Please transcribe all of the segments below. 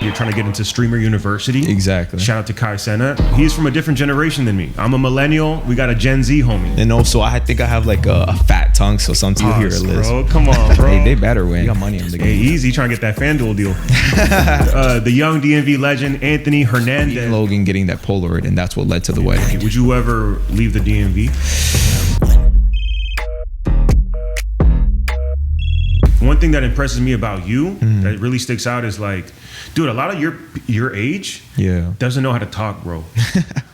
you're trying to get into streamer university. Exactly. Shout out to Kai Sena. He's from a different generation than me. I'm a millennial. We got a Gen Z homie. And also, I think I have like a fat tongue, so sometimes you hear a list. Bro, come on, bro. Hey, they better win. You got money on the game. Hey, easy trying to get that FanDuel deal. The young DMV legend, Anthony Hernandez. Logan getting that Polaroid, and that's what led to the wedding. Would you ever leave the DMV? One thing that impresses me about you that really sticks out is like, dude, a lot of your age doesn't know how to talk, bro.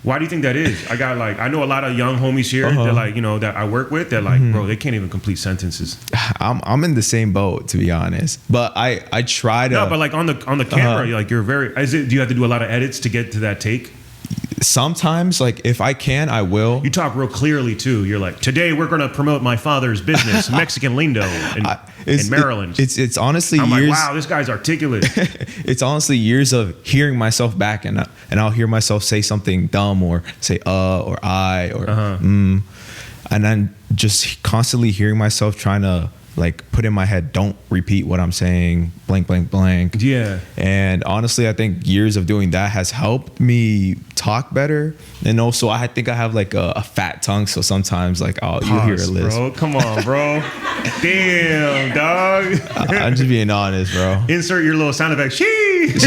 Why do you think that is? I know a lot of young homies here that like, you know, that I work with, they're like, bro, they can't even complete sentences. I'm in the same boat, to be honest. But I try to. No, but like on the camera, like you're very. Do you have to do a lot of edits to get to that take? Sometimes, like if I can, I will. You talk real clearly too. You're like, today we're going to promote my father's business, Mexican Lindo in Maryland. It's honestly I'm years. Like, wow, this guy's articulate. It's honestly years of hearing myself back, and I'll hear myself say something dumb or say or I or and then just constantly hearing myself trying to like put in my head, don't repeat what I'm saying, blank, blank, blank. Yeah. And honestly, I think years of doing that has helped me talk better. And also, I think I have like a fat tongue, so sometimes like you hear a list. Bro, come on, bro. Damn, dog. I'm just being honest, bro. Insert your little sound effect. Sheesh.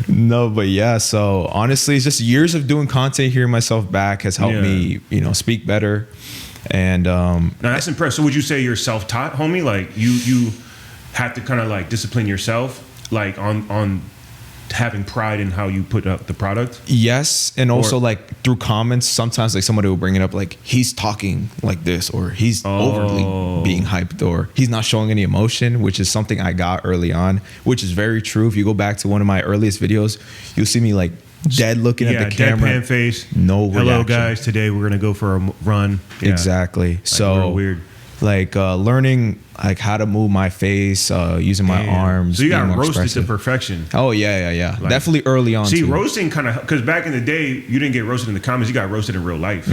No, but yeah. So honestly, it's just years of doing content, hearing myself back has helped me, speak better. And now that's impressive. So would you say you're self-taught, homie? Like you have to kind of like discipline yourself, like on having pride in how you put up the product? Yes. And also like through comments, sometimes like somebody will bring it up like he's talking like this, or he's overly being hyped, or he's not showing any emotion, which is something I got early on, which is very true. If you go back to one of my earliest videos, you'll see me like dead looking at the camera, deadpan face, no reaction. Hello guys, today we're gonna go for a run. Exactly. Like, so real weird. Like learning like how to move my face, using my arms. So you got roasted expressive to perfection. Oh yeah. Like, definitely early on. See, too. roasting kind of, because back in the day, you didn't get roasted in the comments. You got roasted in real life.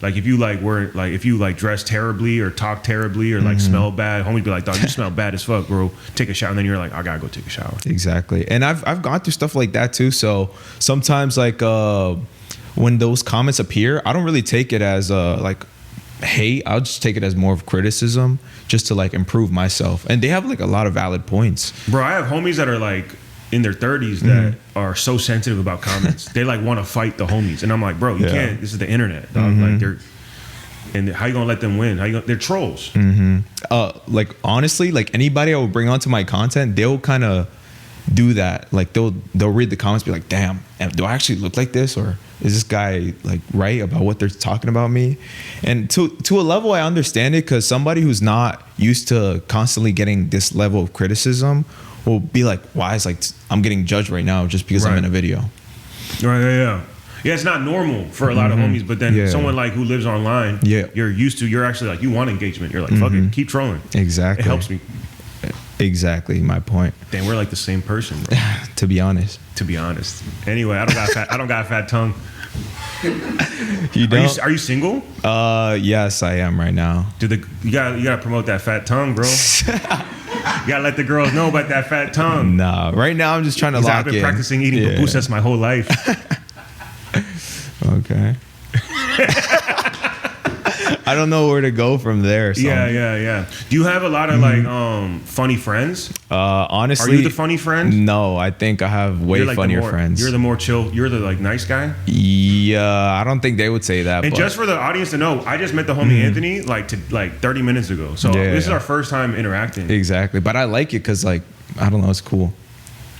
Like if you like weren't like if you like dressed terribly or talked terribly or like smelled bad, homies be like, dog, you smell bad as fuck, bro. Take a shower, and then you're like, I gotta go take a shower. Exactly. And I've gone through stuff like that too. So sometimes like when those comments appear, I don't really take it as like hate. I'll just take it as more of criticism, just to like improve myself. And they have like a lot of valid points. Bro, I have homies that are like in their 30s that are so sensitive about comments. They like want to fight the homies, and I'm like, bro, you can't. This is the internet, dog. Like and how you gonna let them win? They're trolls. Like honestly, like anybody I would bring onto my content, they'll kind of do that. Like they'll read the comments, be like, damn, do I actually look like this, or is this guy like right about what they're talking about me? And to a level I understand it, because somebody who's not used to constantly getting this level of criticism will be like, why is like I'm getting judged right now just because I'm in a video? Right. Yeah, it's not normal for a lot of homies, but then someone like who lives online, you're used to, you're actually like, you want engagement. You're like, fuck it, keep trolling. Exactly. It helps me. Exactly my point. Damn, we're like the same person, bro. To be honest. Anyway, I don't got a fat tongue. You don't? Are you single? Yes, I am right now. You gotta promote that fat tongue, bro. You gotta let the girls know about that fat tongue. Nah, right now I'm just trying to lock in. I've been practicing eating pupusas my whole life. Okay. I don't know where to go from there. So. Yeah. Do you have a lot of like funny friends? Honestly, are you the funny friend? No, I think I have way like funnier friends. You're the more chill. You're the like nice guy. Yeah, I don't think they would say that. And just for the audience to know, I just met the homie Anthony like 30 minutes ago. So this is our first time interacting. Exactly, but I like it because like I don't know, it's cool.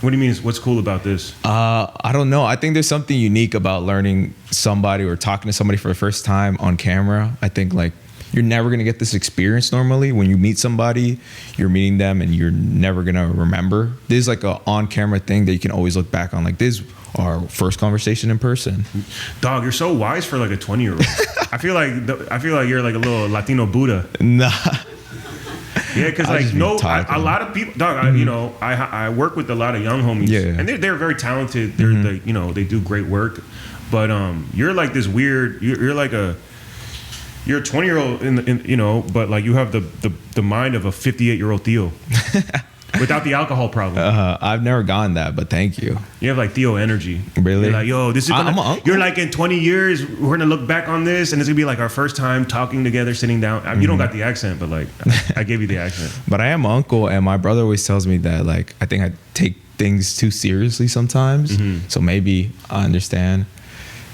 What do you mean? What's cool about this? I don't know. I think there's something unique about learning somebody or talking to somebody for the first time on camera. I think like you're never going to get this experience normally. When you meet somebody, you're meeting them and you're never going to remember. There's like a on-camera thing that you can always look back on. Like this is our first conversation in person. Dog, you're so wise for like a 20-year-old. I feel like you're like a little Latino Buddha. Nah. Yeah, because like a lot of people, dog. I work with a lot of young homies, and they're very talented. They're they do great work, but you're like this weird. You're like you're a 20-year-old but like you have the mind of a 58-year-old Theo. without the alcohol problem. I've never gotten that, but thank you. You have like Theo energy. Really? You're like, yo, this is gonna, you're like, in 20 years, we're gonna look back on this, and it's gonna be like our first time talking together, sitting down. You don't got the accent, but like, I gave you the accent. But I am an uncle, and my brother always tells me that like I think I take things too seriously sometimes. So maybe I understand.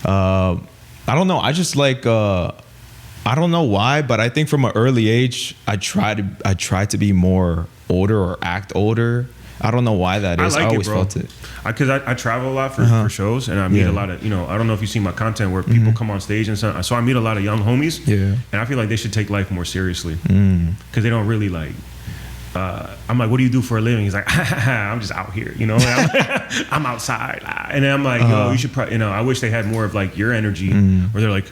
I don't know. I just like. I don't know why, but I think from an early age, I try to be more older or act older. I don't know why that is. I always felt it. Because I travel a lot for shows, and I meet a lot of, I don't know if you see my content where people come on stage and so I meet a lot of young homies. Yeah. And I feel like they should take life more seriously. Because they don't really like, I'm like, what do you do for a living? He's like, I'm just out here, I'm outside. And then I'm like, yo, you should probably, I wish they had more of like your energy where they're like,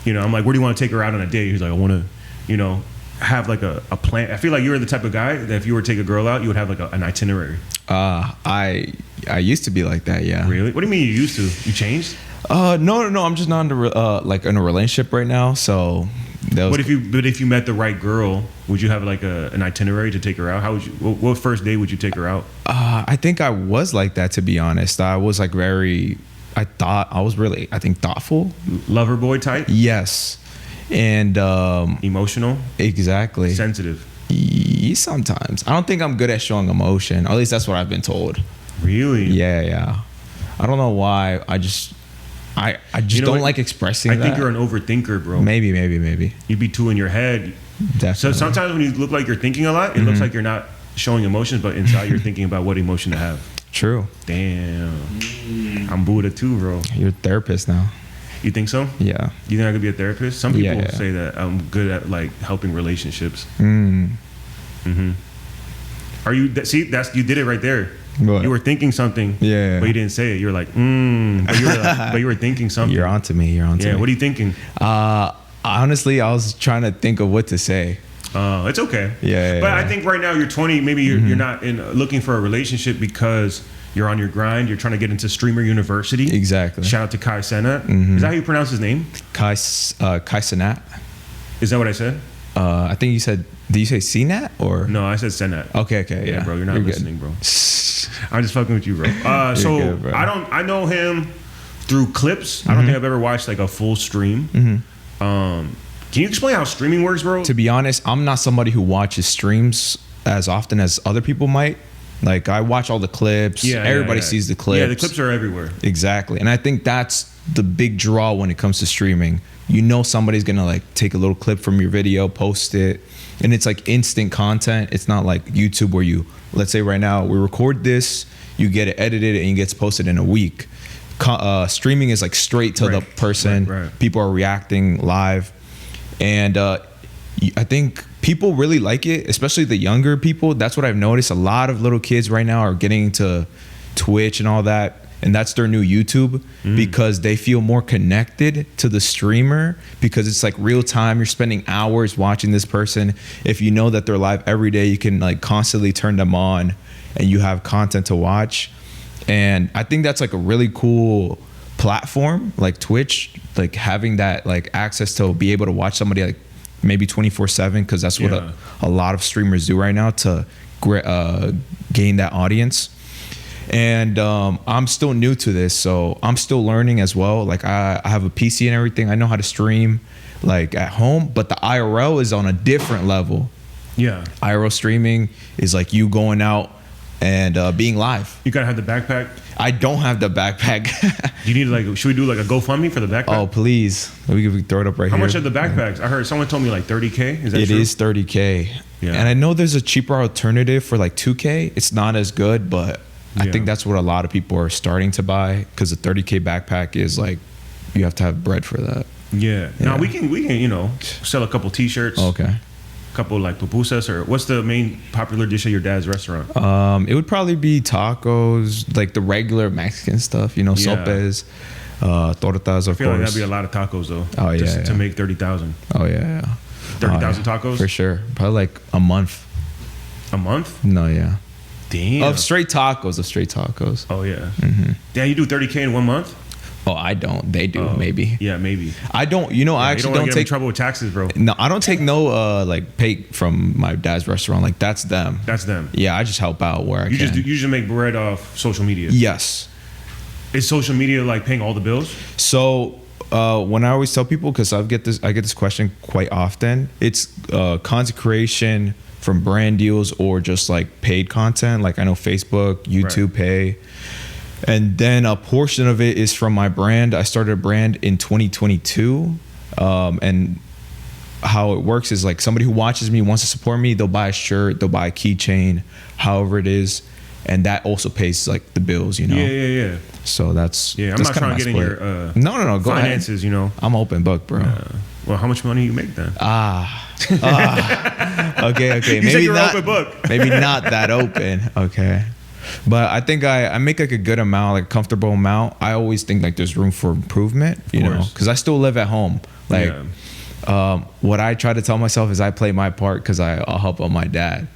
I'm like, where do you want to take her out on a date? He's like, I want to, have like a plan. I feel like you're the type of guy that if you were to take a girl out, you would have like an itinerary. I used to be like that, yeah. Really? What do you mean you used to? You changed? No. I'm just not in a relationship right now. So, but if you met the right girl, would you have like an itinerary to take her out? How would you? What first day would you take her out? I think I was like that, to be honest. I was like very. I was really thoughtful. Lover boy type? Yes. And emotional? Exactly. Sensitive? Sometimes. I don't think I'm good at showing emotion. Or at least that's what I've been told. Really? Yeah. I don't know why. I just don't like expressing that. I think you're an overthinker, bro. Maybe. You'd be too in your head. Definitely. So sometimes when you look like you're thinking a lot, it looks like you're not showing emotions, but inside you're thinking about what emotion to have. True. Damn. I'm Buddha too, bro. You're a therapist now. You think so? Yeah. You think I could be a therapist? Some people say that I'm good at like helping relationships. Are you? See, you did it right there. What? You were thinking something, but you didn't say it. You're like, but you were thinking something. You're onto me. Yeah. What are you thinking? Honestly, I was trying to think of what to say. It's okay. Yeah. But I think right now you're 20. Maybe you're not looking for a relationship because you're on your grind. You're trying to get into streamer university. Exactly. Shout out to Kai Senat. Is that how you pronounce his name? Kai Senat. Is that what I said? I think you said. Did you say CNAT or? No, I said Senat. Okay. Yeah, bro. You're not listening, bro. I'm just fucking with you, bro. So good, bro. I know him through clips. I don't think I've ever watched like a full stream. Can you explain how streaming works, bro? To be honest, I'm not somebody who watches streams as often as other people might. Like, I watch all the clips. Everybody sees the clips. Yeah, the clips are everywhere. Exactly. And I think that's the big draw when it comes to streaming. Somebody's going to, like, take a little clip from your video, post it. And it's, like, instant content. It's not like YouTube where let's say right now, we record this, you get it edited, and it gets posted in a week. Streaming is, like, straight to the person. Right. People are reacting live. And I think people really like it, especially the younger people. That's what I've noticed. A lot of little kids right now are getting into Twitch and all that. And that's their new YouTube because they feel more connected to the streamer because it's like real time. You're spending hours watching this person. If you know that they're live every day, you can like constantly turn them on and you have content to watch. And I think that's like a really cool platform, like Twitch, like having that like access to be able to watch somebody like maybe 24/7 because that's what a lot of streamers do right now to gain that audience. And I'm still new to this, so I'm still learning as well. Like I have a PC and everything. I know how to stream like at home, but the IRL is on a different level. Yeah, IRL streaming is like you going out and being live. You gotta have the backpack. I don't have the backpack. You need should we do like a GoFundMe for the backpack? Oh please, we can throw it up right here. How much are the backpacks? I heard someone told me like 30K. Is that true? It is 30K. Yeah, and I know there's a cheaper alternative for like 2K. It's not as good, but I think that's what a lot of people are starting to buy because the 30K backpack is like you have to have bread for that. Yeah. Now we can sell a couple T-shirts. Okay. Couple like pupusas, or what's the main popular dish at your dad's restaurant? It would probably be tacos, like the regular Mexican stuff, sopes, tortas, of course. I feel like that'd be a lot of tacos though. Oh yeah, to make 30,000. Oh yeah. 30,000 tacos for sure. Probably like a month. A month? No, yeah. Damn. Of straight tacos. Oh yeah. Damn, you do 30K in 1 month? Oh, I don't. They do, maybe. Yeah, maybe. I don't. You know, I actually don't take trouble with taxes, bro. No, I don't take no like pay from my dad's restaurant. Like that's them. That's them. Yeah, I just help out where I can. You just make bread off social media. Yes. Is social media like paying all the bills? So when I always tell people, because I get this question quite often, it's content creation from brand deals or just like paid content. Like I know Facebook, YouTube pay. And then a portion of it is from my brand. I started a brand in 2022. And how it works is like somebody who watches me, wants to support me, they'll buy a shirt, they'll buy a keychain, however it is. And that also pays like the bills, you know? Yeah. So that's... Yeah, I'm not trying to get in your no, go finances, ahead. You know? I'm open book, bro. Well, how much money you make then? Okay. Maybe not open book. Maybe not that open. Okay. But I think I make like a good amount, like a comfortable amount. I always think like there's room for improvement, you know, because I still live at home. Like what I try to tell myself is I play my part because I'll help out my dad.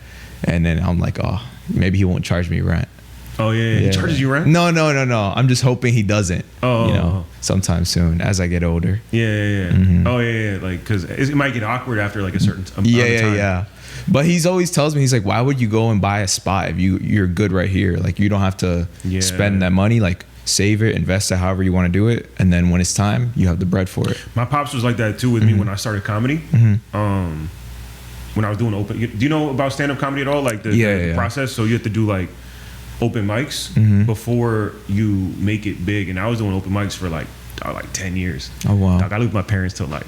And then I'm like, oh, maybe he won't charge me rent. Oh, yeah. He charges you rent? No. I'm just hoping he doesn't, sometime soon as I get older. Yeah. Mm-hmm. Oh, yeah. Like, because it might get awkward after like a certain amount of time. Yeah. But he's always tells me, he's like, why would you go and buy a spot if you're good right here? Like, you don't have to spend that money. Like, save it, invest it however you want to do it. And then when it's time, you have the bread for it. My pops was like that too with me when I started comedy. Mm-hmm. When I was doing open, do you know about stand-up comedy at all? Like the process? So you have to do like open mics before you make it big. And I was doing open mics for like 10 years. Oh, wow. Like, I lived with my parents till like,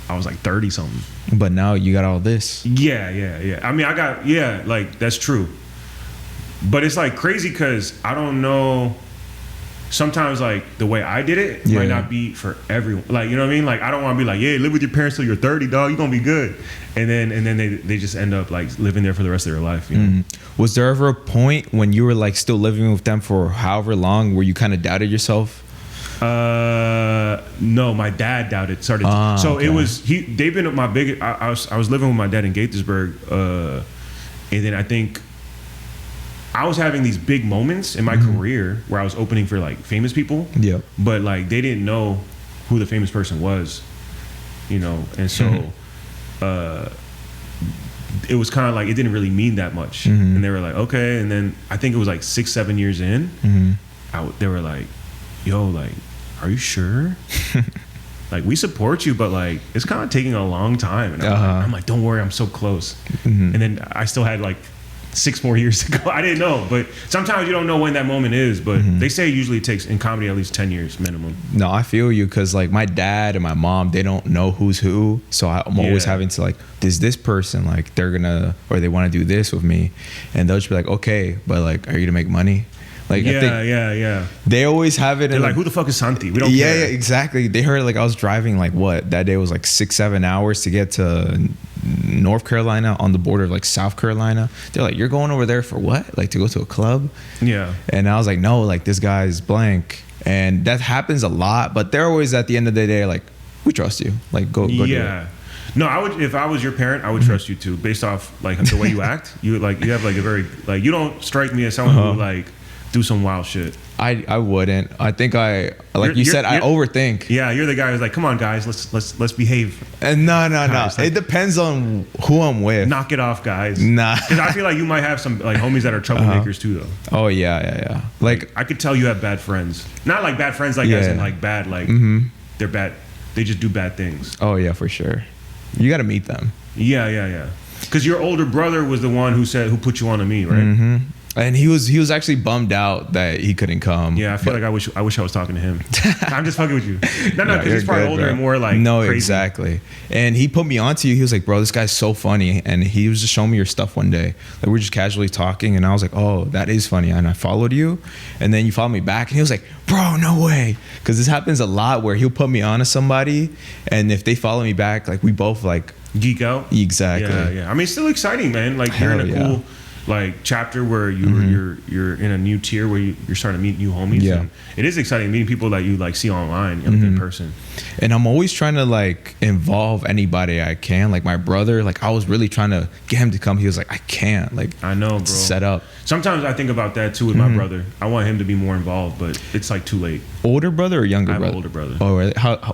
I was like 30 something. But now you got all this. Yeah. I mean, like that's true. But it's like crazy because I don't know. Sometimes like the way I did it might not be for everyone. Like, you know what I mean? Like, I don't want to be like, yeah, live with your parents till you're 30, dog. You're going to be good. And then they just end up like living there for the rest of their life. You know? Was there ever a point when you were like still living with them for however long where you kind of doubted yourself? No, my dad doubted. It was they've been my biggest. I was living with my dad in Gaithersburg, and then I think I was having these big moments in my career where I was opening for like famous people. Yeah, but like they didn't know who the famous person was, you know, and so it was kind of like it didn't really mean that much, and they were like, okay, and then I think it was like 6-7 years in, they were like, yo, like, are you sure? Like, we support you, but like it's kind of taking a long time. And I'm like, don't worry, I'm so close. And then I still had like 6 more years to go. I didn't know, but sometimes you don't know when that moment is. But they say usually it takes in comedy at least 10 years minimum. No, I feel you, because like my dad and my mom, they don't know who's who, so I'm always having to like, this person, like they're gonna, or they want to do this with me, and they'll just be like, okay, but like, are you gonna make money? Like, I think they always have it. They're like, who the fuck is Santi? We don't care. Yeah, exactly. They heard like I was driving like that day was like 6-7 hours to get to North Carolina on the border of like South Carolina. They're like, you're going over there for what? Like to go to a club? Yeah. And I was like, no, like this guy's blank. And that happens a lot, but they're always at the end of the day like, we trust you. Like go do it. No, I would, if I was your parent, I would trust you too, based off like the way you act. You have like a very, like, you don't strike me as someone who like do some wild shit. I wouldn't. I think I overthink. Yeah, you're the guy who's like, come on guys, let's behave. And no. Like, it depends on who I'm with. Knock it off, guys. Nah. Because I feel like you might have some like homies that are troublemakers too, though. Oh yeah. Like I could tell you have bad friends. Not like bad friends, like as in like bad, like they're bad. They just do bad things. Oh yeah, for sure. You got to meet them. Yeah. Because your older brother was the one who put you on to me, right? And he was actually bummed out that he couldn't come. Yeah, I feel like I wish I was talking to him. I'm just fucking with you. No, because he's probably older and more like crazy. Exactly. And he put me onto you. He was like, bro, this guy's so funny. And he was just showing me your stuff one day. Like we were just casually talking, and I was like, oh, that is funny. And I followed you, and then you followed me back, and he was like, bro, no way. Because this happens a lot where he'll put me onto somebody, and if they follow me back, like we both like geek out. Exactly. Yeah. I mean, it's still exciting, man. Like you're in a cool. like chapter where you're in a new tier where you're starting to meet new homies. Yeah. And it is exciting meeting people that you like see online in person. And I'm always trying to like involve anybody I can. Like my brother, like I was really trying to get him to come. He was like, I can't. Like I know, bro. Set up. Sometimes I think about that too with my brother. I want him to be more involved, but it's like too late. Older brother or younger brother? I have an older brother. Oh, really?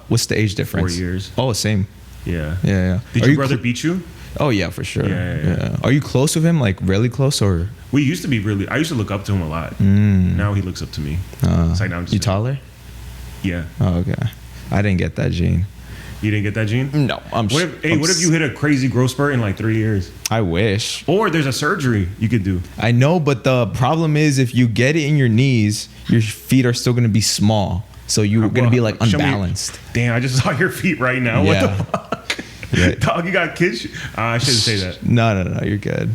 What's the age difference? 4 years. Oh, same. Yeah. Yeah. Did your brother beat you? Oh yeah, for sure. Yeah. Are you close with him? Like really close, or? We used to be really. I used to look up to him a lot. Now he looks up to me. It's like now I'm just you taller? Yeah. Oh, okay. I didn't get that gene. You didn't get that gene? No. What if you hit a crazy growth spurt in like 3 years? I wish. Or there's a surgery you could do. I know, but the problem is if you get it in your knees, your feet are still going to be small. So you're going to be like unbalanced. Damn, I just saw your feet right now. Yeah. What the fuck? Yeah. Dog, you got kids? I shouldn't say that. No, you're good.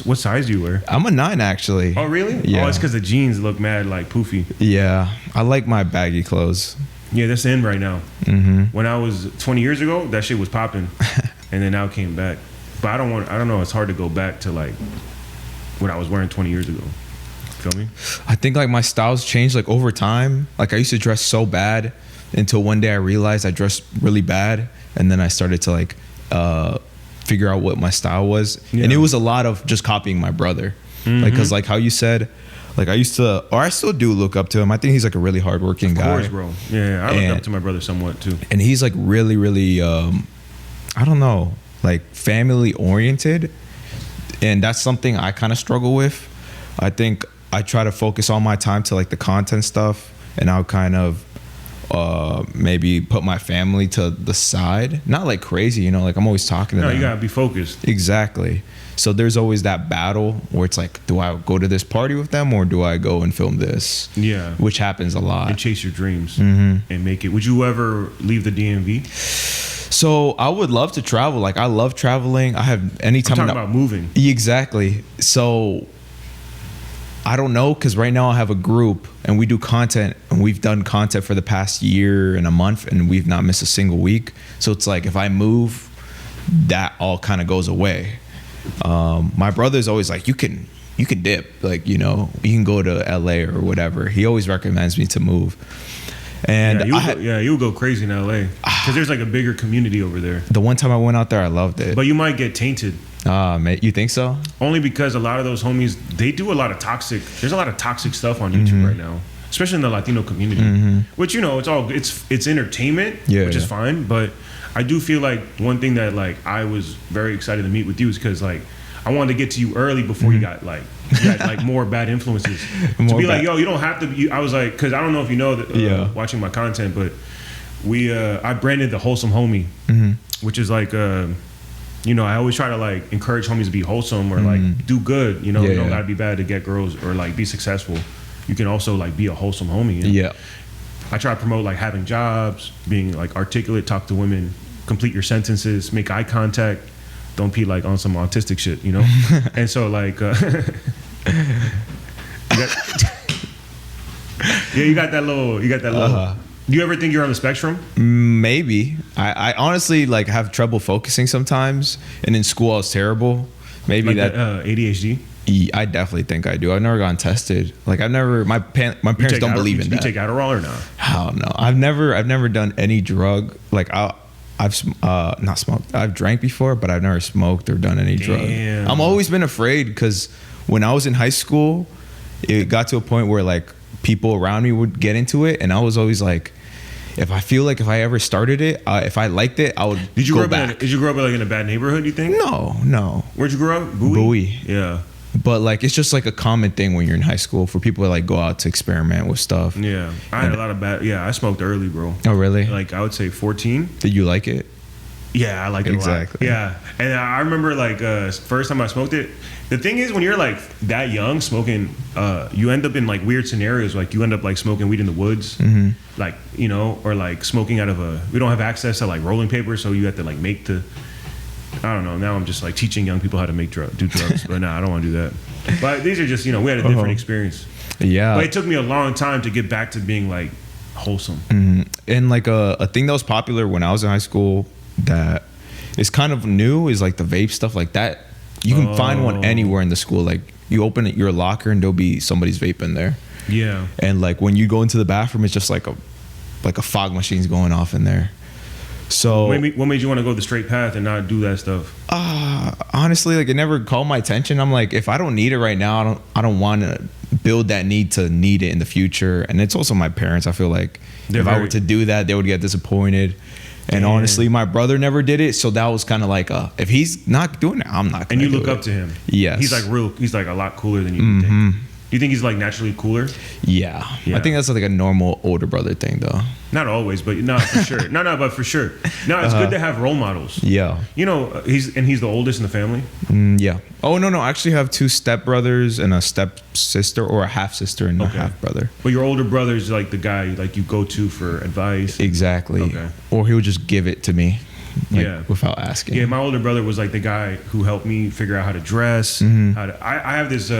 What size do you wear? I'm a 9 actually. Oh, really? Yeah. Oh, it's because the jeans look mad like poofy. Yeah. I like my baggy clothes. Yeah, that's in right now. When I was 20 years ago, that shit was popping. And then now it came back. But I don't know. It's hard to go back to like what I was wearing 20 years ago. Feel me? I think like my styles changed like over time. Like I used to dress so bad until one day I realized I dressed really bad. And then I started to like figure out what my style was. Yeah. And it was a lot of just copying my brother. Like, cause like how you said, like I used to, or I still do look up to him. I think he's like a really hardworking guy. Of course, bro. Yeah, I look up to my brother somewhat too. And he's like really, really, I don't know, like family oriented. And that's something I kind of struggle with. I think I try to focus all my time to like the content stuff, and I'll kind of maybe put my family to the side. Not like crazy, you know, like I'm always talking to them. No, you gotta be focused. Exactly. So there's always that battle where it's like, do I go to this party with them or do I go and film this? Yeah. Which happens a lot. And chase your dreams and make it. Would you ever leave the DMV? So I would love to travel. Like I love traveling. I have anytime. I'm talking about moving. Exactly. So I don't know, because right now I have a group and we do content, and we've done content for the past year and a month, and we've not missed a single week. So it's like if I move, that all kind of goes away. My brother's always like, you can dip, like, you know, you can go to LA or whatever. He always recommends me to move. And you would go crazy in LA because there's like a bigger community over there. The one time I went out there, I loved it. But you might get tainted. Mate, you think so? Only because a lot of those homies, they do a lot of toxic. There's a lot of toxic stuff on YouTube right now, especially in the Latino community. Which, you know, it's entertainment, which is fine. But I do feel like one thing that like I was very excited to meet with you is because like I wanted to get to you early before you got like more bad influences. To be like, yo, you don't have to. I was like, because I don't know if you know that watching my content, but I branded the wholesome homie, which is like. You know, I always try to like encourage homies to be wholesome or like do good. You know, you don't gotta be bad to get girls or like be successful. You can also like be a wholesome homie. Yeah. I try to promote like having jobs, being like articulate, talk to women, complete your sentences, make eye contact, don't be like on some autistic shit, you know. And so like, you got that little. Do you ever think you're on the spectrum? Maybe. I honestly like have trouble focusing sometimes, and in school I was terrible. Maybe like that ADHD. I definitely think I do. I've never gotten tested. Like I've never. My parents don't believe in that. You take Adderall or not? Hell no. I've never done any drug. Like I've not smoked. I've drank before, but I've never smoked or done any drug. I'm always been afraid because when I was in high school, it got to a point where like people around me would get into it, and I was always like, if I ever started it, if I liked it, I would go back. Did you grow up like in a bad neighborhood, you think? No. Where'd you grow up? Bowie. Yeah. But like it's just like a common thing when you're in high school for people to like go out to experiment with stuff. Yeah. I had a lot of I smoked early, bro. Oh, really? Like I would say 14. Did you like it? Yeah, I liked it exactly. a lot. Yeah. And I remember like first time I smoked it. The thing is, when you're like that young smoking, you end up in like weird scenarios. Like you end up like smoking weed in the woods, like, you know, or like smoking out of we don't have access to like rolling paper, so you have to like make I don't know. Now I'm just like teaching young people how to do drugs, but I don't want to do that. But these are just, you know, we had a different experience. Yeah. But it took me a long time to get back to being like wholesome. And like a thing that was popular when I was in high school that is kind of new is like the vape stuff like that. You can find one anywhere in the school. Like you open your locker and there'll be somebody's vape in there. Yeah. And like when you go into the bathroom, it's just like a fog machine's going off in there. So what made you want to go the straight path and not do that stuff? Honestly, like it never called my attention. I'm like, if I don't need it right now, I don't want to build that need to need it in the future. And it's also my parents. I feel like I were to do that, they would get disappointed. And honestly, my brother never did it, so that was kind of like, if he's not doing it, I'm not. And you look up to him. Yes, he's like a lot cooler than you think. Do you think he's like naturally cooler? Yeah. I think that's like a normal older brother thing, though. Not always, but no, for sure. But for sure. No, it's good to have role models. Yeah. You know, he's the oldest in the family. Yeah. Oh no, I actually have 2 stepbrothers and a stepsister, or a half sister and a half brother. But your older brother's like the guy like you go to for advice. Exactly. Okay. Or he would just give it to me. Without asking. Yeah, my older brother was like the guy who helped me figure out how to dress. I have this.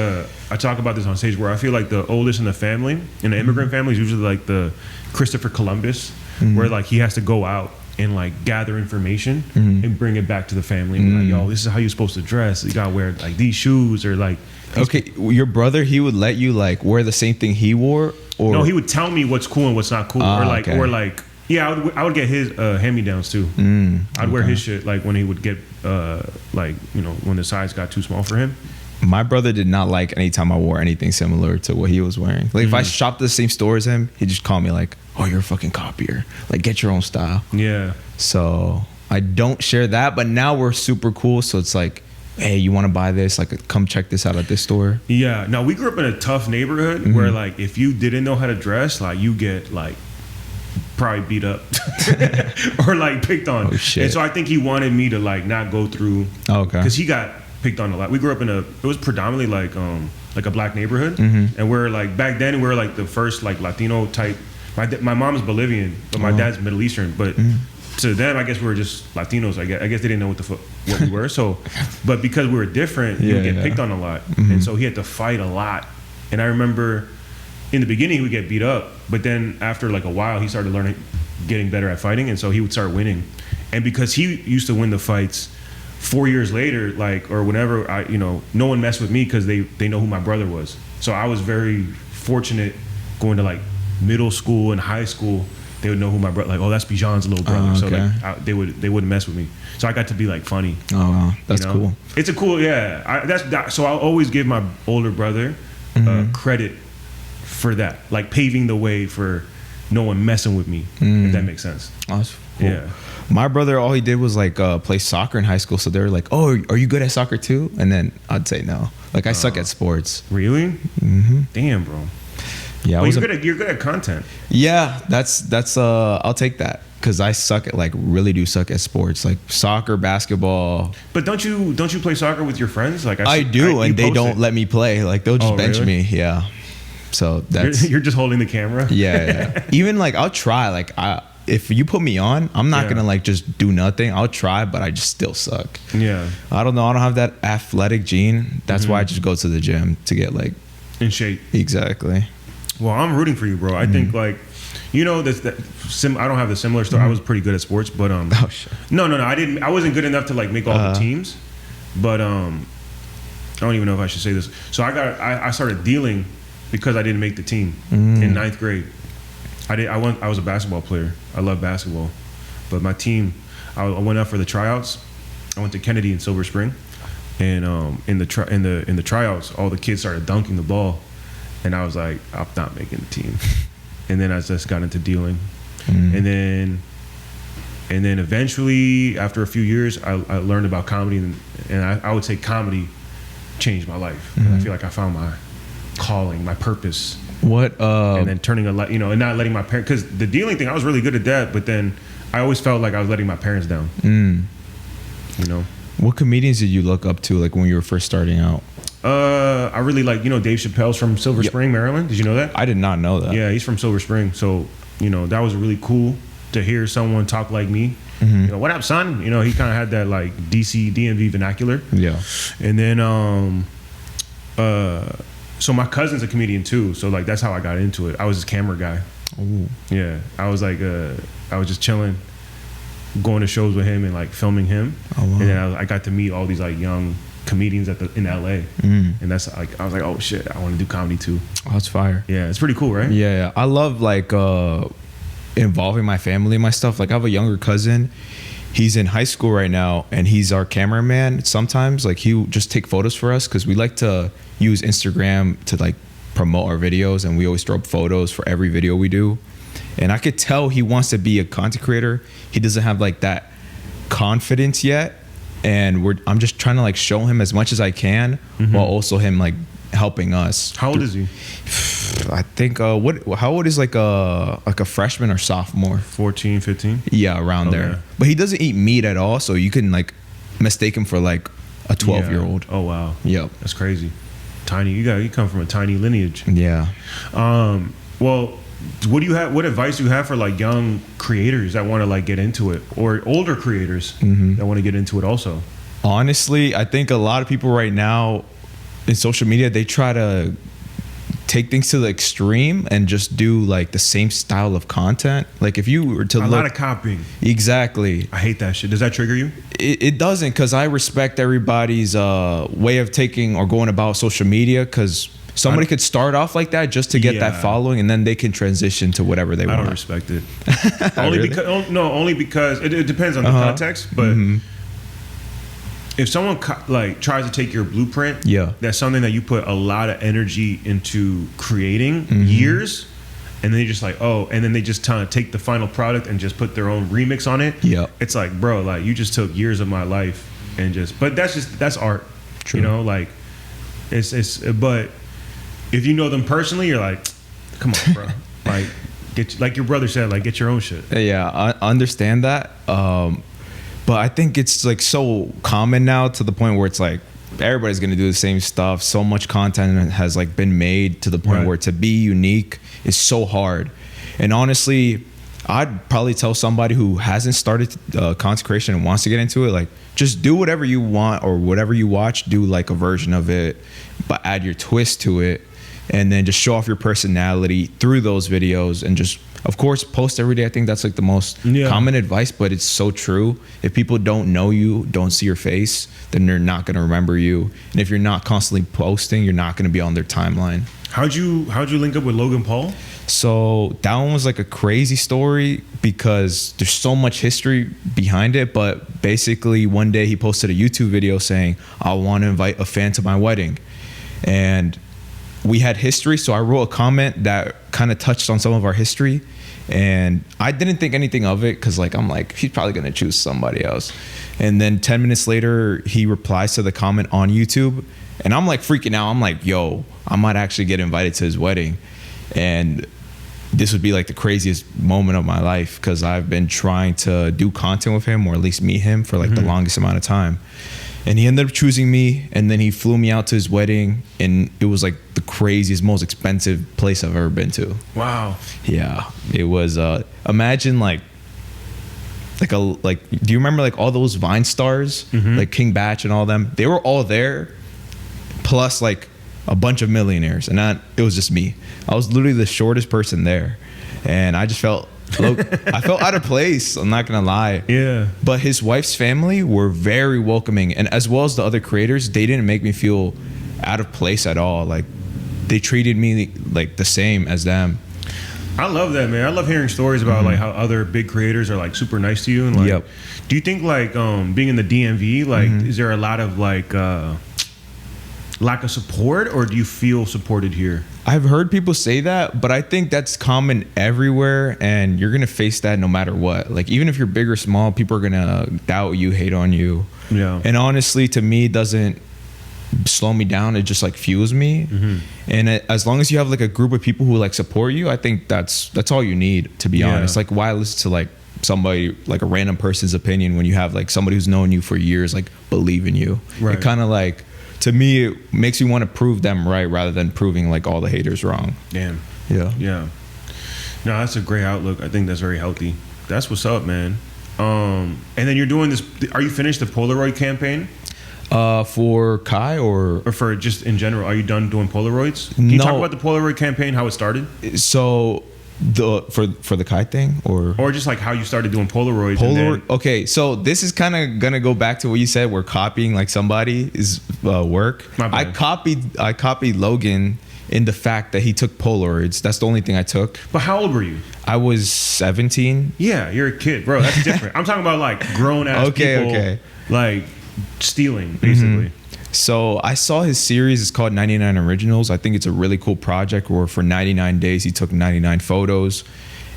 I talk about this on stage where I feel like the oldest in the family, in the immigrant family, is usually like the Christopher Columbus, where like he has to go out and like gather information and bring it back to the family. And like, yo, this is how you're supposed to dress. You gotta wear like these shoes or like. Okay, your brother, he would let you like wear the same thing he wore, or no, he would tell me what's cool and what's not cool, or like. Yeah, I would get his hand-me-downs too. I'd wear his shit like when he would get like, you know, when the size got too small for him. My brother did not like anytime I wore anything similar to what he was wearing. Like if I shopped at the same store as him, he'd just call me like, "Oh, you're a fucking copier. Like get your own style." Yeah. So I don't share that, but now we're super cool. So it's like, hey, you want to buy this? Like, come check this out at this store. Yeah. Now we grew up in a tough neighborhood where like if you didn't know how to dress, like you get like probably beat up or like picked on. Oh shit. And so I think he wanted me to like not go through. Because he got picked on a lot. We grew up in it was predominantly like a black neighborhood, and we're like back then we were like the first like Latino type. My mom is Bolivian, but my dad's Middle Eastern. But to them, I guess we were just Latinos. I guess they didn't know what we were. So, but because we were different, we would get picked on a lot, and so he had to fight a lot. And I remember in the beginning he would get beat up, but then after like a while he started getting better at fighting, and so he would start winning. And because he used to win the fights, 4 years later, like or whenever no one messed with me because they know who my brother was. So I was very fortunate going to like middle school and high school. They would know who my brother, like, oh, that's Bijan's little brother. So like they wouldn't mess with me. So I got to be like funny. Oh wow, that's cool. It's a cool so I'll always give my older brother credit for that, like paving the way for no one messing with me, if that makes sense. That's cool. Yeah. My brother, all he did was like play soccer in high school. So they were like, "Oh, are you good at soccer too?" And then I'd say no. Like I suck at sports. Really? Damn, bro. Yeah, well, you're good at content. Yeah, that's I'll take that because I really do suck at sports, like soccer, basketball. But don't you play soccer with your friends? Like I do, and they don't let me play. Like they'll just bench me. Yeah. So that's you're just holding the camera. Yeah. Even like I'll try. Like if you put me on, I'm not gonna like just do nothing. I'll try, but I just still suck. Yeah. I don't know. I don't have that athletic gene. That's why I just go to the gym to get like in shape. Exactly. Well, I'm rooting for you, bro. I think like, I don't have the similar story. I was pretty good at sports, but oh shit. No, I wasn't good enough to like make all the teams, but I don't even know if I should say this. So I started dealing because I didn't make the team in 9th grade. I was a basketball player. I love basketball, but my team, I went up for the tryouts. I went to Kennedy in Silver Spring, and in the tryouts, all the kids started dunking the ball, and I was like, I'm not making the team. And then I just got into dealing, and then eventually, after a few years, I learned about comedy, and I would say comedy changed my life. And I feel like I found my calling, my purpose. What? And then turning and not letting my parents, because the dealing thing, I was really good at that, but then I always felt like I was letting my parents down. What comedians did you look up to, like when you were first starting out? I really like, Dave Chappelle's from Silver Spring, Maryland. Did you know that? I did not know that. Yeah, he's from Silver Spring. So, that was really cool to hear someone talk like me. What up, son? He kind of had that like DC DMV vernacular. Yeah. And then, so my cousin's a comedian too. So like, that's how I got into it. I was his camera guy. Ooh. Yeah. I was like, I was just chilling, going to shows with him and like filming him. Oh, wow. And then I got to meet all these like young comedians in LA, and that's like I was like, oh shit, I want to do comedy too. Oh, that's fire. Yeah, it's pretty cool, right? Yeah, I love like involving my family in my stuff. Like I have a younger cousin. He's in high school right now, and he's our cameraman. Sometimes like he'll just take photos for us because we like to use Instagram to like promote our videos, and we always throw up photos for every video we do. And I could tell he wants to be a content creator. He doesn't have like that confidence yet, and I'm just trying to like show him as much as I can, while also him like helping us. How old is he? I think how old is like a freshman or sophomore? 14, 15? Yeah, around there. But he doesn't eat meat at all, so you can like mistake him for like a 12-year-old. Oh wow. Yep. That's crazy. Tiny. You come from a tiny lineage. Yeah. Well, what advice do you have for like young creators that want to like get into it, or older creators that want to get into it also? Honestly, I think a lot of people right now in social media, they try to take things to the extreme and just do like the same style of content. Like if you were to a lot of copying. Exactly. I hate that shit. Does that trigger you? It doesn't, because I respect everybody's way of taking or going about social media, because somebody could start off like that just to get that following, and then they can transition to whatever they want. I don't respect it. Only because it depends on the context, but if someone like tries to take your blueprint, that's something that you put a lot of energy into creating, years, and then they just like, and then they just kind of take the final product and just put their own remix on it. It's like, bro, like you just took years of my life and but that's art. True. You know, like but if you know them personally, you're like, come on, bro. Like your brother said, like get your own shit. Yeah, I understand that. But I think it's like so common now to the point where it's like everybody's gonna do the same stuff. So much content has like been made to the point where to be unique is so hard. And honestly, I'd probably tell somebody who hasn't started content creation and wants to get into it, like just do whatever you want or whatever you watch, do like a version of it, but add your twist to it, and then just show off your personality through those videos, and just, of course, post every day. I think that's like the most common advice, but it's so true. If people don't know you, don't see your face, then they're not going to remember you. And if you're not constantly posting, you're not going to be on their timeline. How'd you link up with Logan Paul? So that one was like a crazy story because there's so much history behind it. But basically one day he posted a YouTube video saying, I want to invite a fan to my wedding. And we had history, so I wrote a comment that kind of touched on some of our history, and I didn't think anything of it because like I'm like, he's probably gonna choose somebody else. And then 10 minutes later he replies to the comment on YouTube, and I'm like freaking out. I'm like, yo, I might actually get invited to his wedding, and this would be like the craziest moment of my life because I've been trying to do content with him, or at least meet him, for like the longest amount of time. And he ended up choosing me, and then he flew me out to his wedding, and it was like the craziest, most expensive place I've ever been to. Wow. Yeah, it was. Imagine like do you remember like all those Vine stars, like King Batch and all them? They were all there, plus like a bunch of millionaires, and it was just me. I was literally the shortest person there, and I just felt. I felt out of place, I'm not gonna lie. Yeah. But his wife's family were very welcoming, and as well as the other creators, they didn't make me feel out of place at all. Like they treated me like the same as them. I love that, man. I love hearing stories about like how other big creators are like super nice to you, and like do you think like being in the DMV, like is there a lot of like lack of support, or do you feel supported here? I've heard people say that, but I think that's common everywhere, and you're gonna face that no matter what. Like even if you're big or small, people are gonna doubt you, hate on you. Yeah. And honestly, to me, it doesn't slow me down. It just like fuels me. And as long as you have like a group of people who like support you, I think that's all you need, to be honest. Like why listen to like somebody, like a random person's opinion, when you have like somebody who's known you for years like believe in you? It kind of like, to me, it makes you want to prove them right rather than proving like all the haters wrong. Damn. Yeah. Yeah. No, that's a great outlook. I think that's very healthy. That's what's up, man. And then you're doing this. Are you finished the Polaroid campaign? For Kai or for just in general? Are you done doing Polaroids? Can you talk about the Polaroid campaign, how it started? So For the kite thing, or just like how you started doing Polaroids. Okay, so this is kind of gonna go back to what you said. We're copying like somebody's work. I copied Logan in the fact that he took Polaroids. That's the only thing I took. But how old were you? I was 17. Yeah, you're a kid, bro. That's different. I'm talking about like grown ass people, like stealing basically. So I saw his series. It's called 99 Originals. I think it's a really cool project where for 99 days he took 99 photos,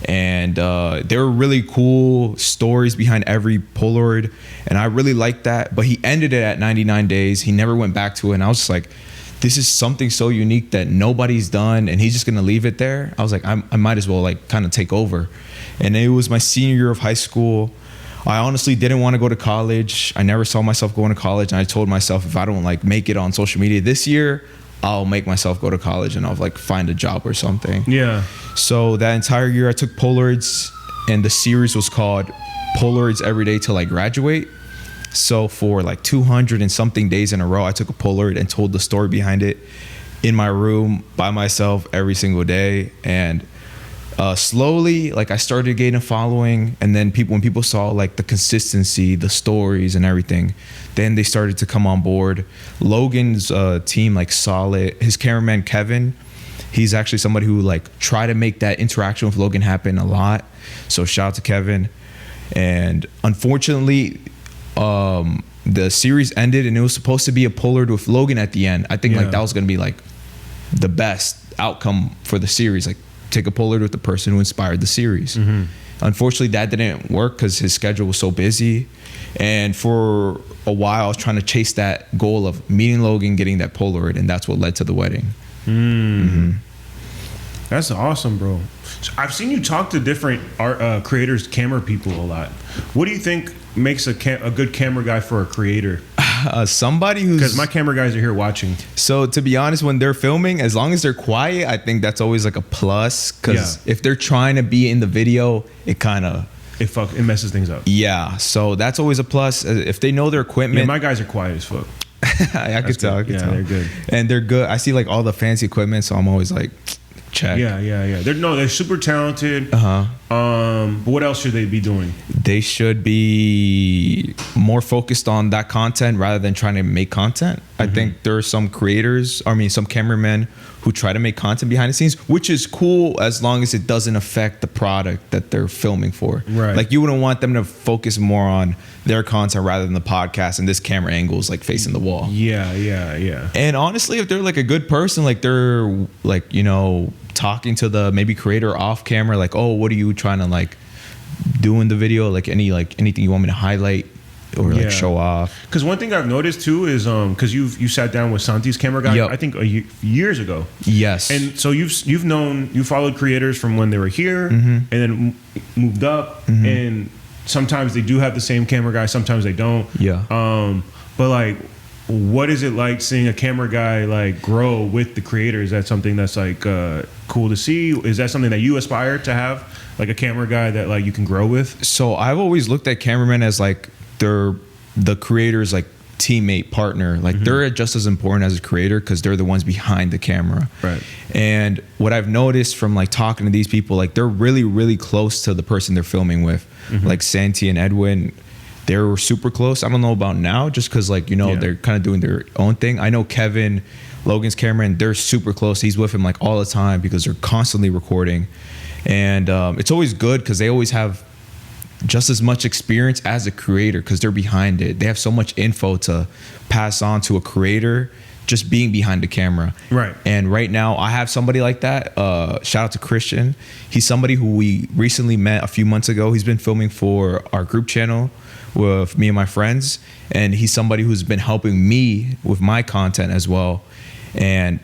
and there were really cool stories behind every Polaroid, and I really liked that. But he ended it at 99 days. He never went back to it, and I was just like, this is something so unique that nobody's done, and he's just gonna leave it there. I was like, I might as well like kind of take over. And it was my senior year of high school. I honestly didn't want to go to college. I never saw myself going to college. And I told myself, if I don't like make it on social media this year, I'll make myself go to college and I'll like find a job or something. Yeah. So that entire year I took Polaroids, and the series was called Polaroids Every Day Till I Graduate. So for like 200 and something days in a row, I took a Polaroid and told the story behind it in my room by myself every single day. And slowly, like I started gaining a following, and then when people saw like the consistency, the stories and everything, then they started to come on board. Logan's team like solid. His cameraman Kevin, he's actually somebody who like tried to make that interaction with Logan happen a lot. So shout out to Kevin. And unfortunately, the series ended, and it was supposed to be a Polaroid with Logan at the end. I think like that was gonna be like the best outcome for the series. Like, take a Polaroid with the person who inspired the series. Unfortunately, that didn't work because his schedule was so busy. And for a while, I was trying to chase that goal of meeting Logan, getting that Polaroid, and that's what led to the wedding. That's awesome, bro. So I've seen you talk to different art creators, camera people a lot. What do you think makes a good camera guy for a creator? Somebody who's, because my camera guys are here watching. So to be honest, when they're filming, as long as they're quiet, I think that's always like a plus. Because if they're trying to be in the video, it messes things up. Yeah, so that's always a plus. If they know their equipment. Yeah, my guys are quiet as fuck. I could tell. They're good. And they're good. I see like all the fancy equipment, so I'm always like, check. Yeah. They're super talented. But what else should they be doing? They should be more focused on that content rather than trying to make content. I think there are some some cameramen who try to make content behind the scenes, which is cool as long as it doesn't affect the product that they're filming for. Right. Like, you wouldn't want them to focus more on their content rather than the podcast, and this camera angle is like facing the wall. Yeah. And honestly, if they're like a good person, like they're like, you know, talking to the maybe creator off camera, like, oh, what are you trying to like do in the video? Like anything you want me to highlight or like show off? Because one thing I've noticed too is because you sat down with Santi's camera guy, I think years ago. Yes. And so you followed creators from when they were here and then moved up, and sometimes they do have the same camera guy, sometimes they don't. But like, what is it like seeing a camera guy like grow with the creators? Is that something that's like cool to see? Is that something that you aspire to have, like a camera guy that like you can grow with? So I've always looked at cameramen as like they're the creator's like teammate, partner. Like they're just as important as a creator because they're the ones behind the camera. Right. And what I've noticed from like talking to these people, like they're really, really close to the person they're filming with. Like Santi and Edwin, they were super close. I don't know about now, just because like, you know, they're kind of doing their own thing. I know Kevin, Logan's cameraman, they're super close. He's with him like all the time because they're constantly recording. And it's always good because they always have just as much experience as a creator because they're behind it. They have so much info to pass on to a creator just being behind the camera. Right. And right now I have somebody like that. Shout out to Christian. He's somebody who we recently met a few months ago. He's been filming for our group channel with me and my friends, and he's somebody who's been helping me with my content as well. And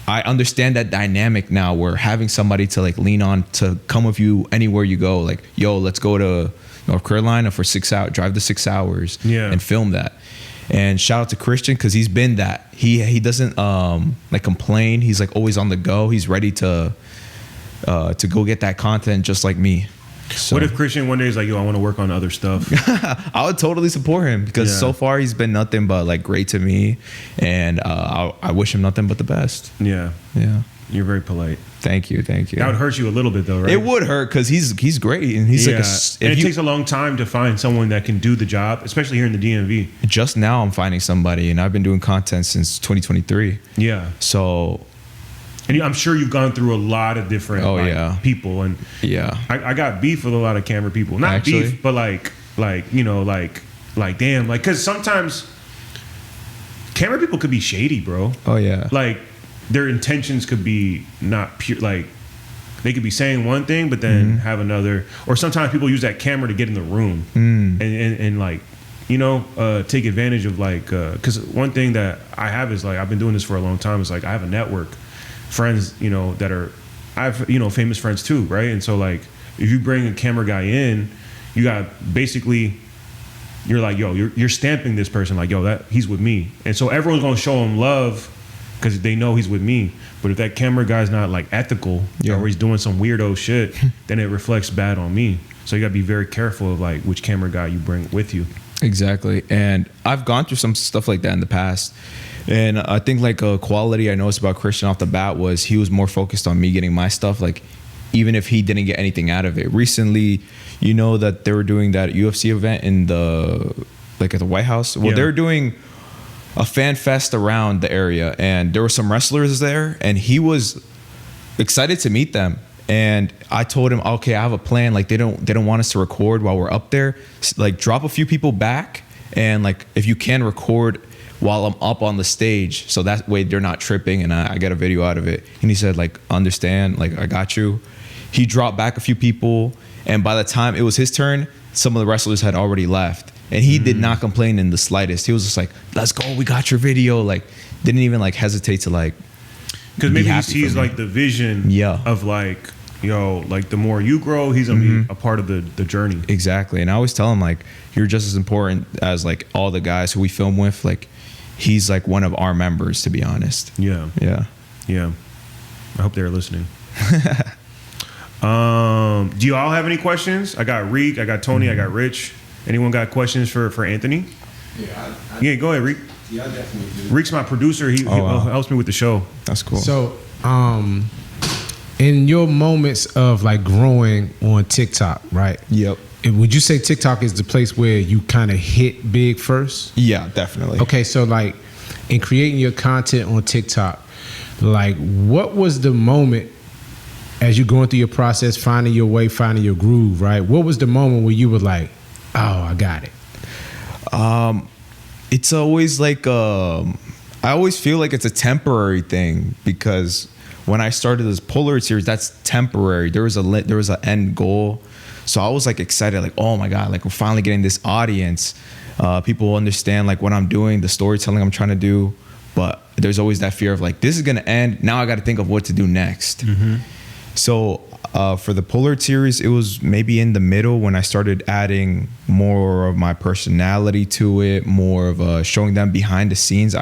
I understand that dynamic now, where having somebody to like lean on to come with you anywhere you go, like, yo, let's go to North Carolina for 6 hours, drive the 6 hours and film that. And shout out to Christian because he's been that. He doesn't like complain. He's like always on the go. He's ready to go get that content just like me. So, what if Christian one day is like, yo, I want to work on other stuff? I would totally support him because so far he's been nothing but like great to me, and I wish him nothing but the best. Yeah. You're very polite. Thank you. That would hurt you a little bit, though, right? It would hurt because he's great, and he's and it takes a long time to find someone that can do the job, especially here in the DMV. Just now, I'm finding somebody, and I've been doing content since 2023. Yeah. So, and I'm sure you've gone through a lot of different people, and I got beef with a lot of camera people. Not actually, beef, but like damn, like because sometimes camera people could be shady, bro. Oh yeah. Like their intentions could be not pure. Like they could be saying one thing, but then have another. Or sometimes people use that camera to get in the room and like, take advantage of like, because one thing that I have is like, I've been doing this for a long time. It's like, I have a network, friends, that are, I have, famous friends too. Right. And so like, if you bring a camera guy in, you got basically, you're like, yo, you're stamping this person like, yo, that he's with me. And so everyone's going to show him love because they know he's with me. But if that camera guy's not like ethical or he's doing some weirdo shit, then it reflects bad on me. So you got to be very careful of like which camera guy you bring with you. Exactly. And I've gone through some stuff like that in the past. And I think like a quality I noticed about Christian off the bat was he was more focused on me getting my stuff. Like even if he didn't get anything out of it. Recently, that they were doing that UFC event in at the White House. Well, they're doing a fan fest around the area, and there were some wrestlers there, and he was excited to meet them. And I told him, okay, I have a plan. Like they don't want us to record while we're up there. Like drop a few people back, and like if you can record while I'm up on the stage, so that way they're not tripping, and I get a video out of it. And he said, like, understand, like I got you. He dropped back a few people, and by the time it was his turn, some of the wrestlers had already left. And he did not complain in the slightest. He was just like, let's go, we got your video. Like, didn't even like hesitate to like, because maybe he sees like the vision of like, like the more you grow, he's gonna be a part of the journey. Exactly. And I always tell him like, you're just as important as like all the guys who we film with. Like, he's like one of our members, to be honest. Yeah. I hope they're listening. Do you all have any questions? I got Reek, I got Tony, I got Rich. Anyone got questions for Anthony? Yeah, go ahead, Reek. Yeah, I definitely do. Reek's my producer. He helps me with the show. That's cool. So, in your moments of like growing on TikTok, right? Yep. Would you say TikTok is the place where you kind of hit big first? Yeah, definitely. Okay, so like in creating your content on TikTok, like what was the moment as you're going through your process, finding your way, finding your groove, right? What was the moment where you were like, oh, I got it? It's always like, I always feel like it's a temporary thing, because when I started this Polaroid series, that's temporary. There was an end goal. So I was like excited, like, oh my God, like we're finally getting this audience. People understand like what I'm doing, the storytelling I'm trying to do. But there's always that fear of like, this is going to end. Now I got to think of what to do next. So for the Polaroid series, it was maybe in the middle when I started adding more of my personality to it, more of showing them behind the scenes.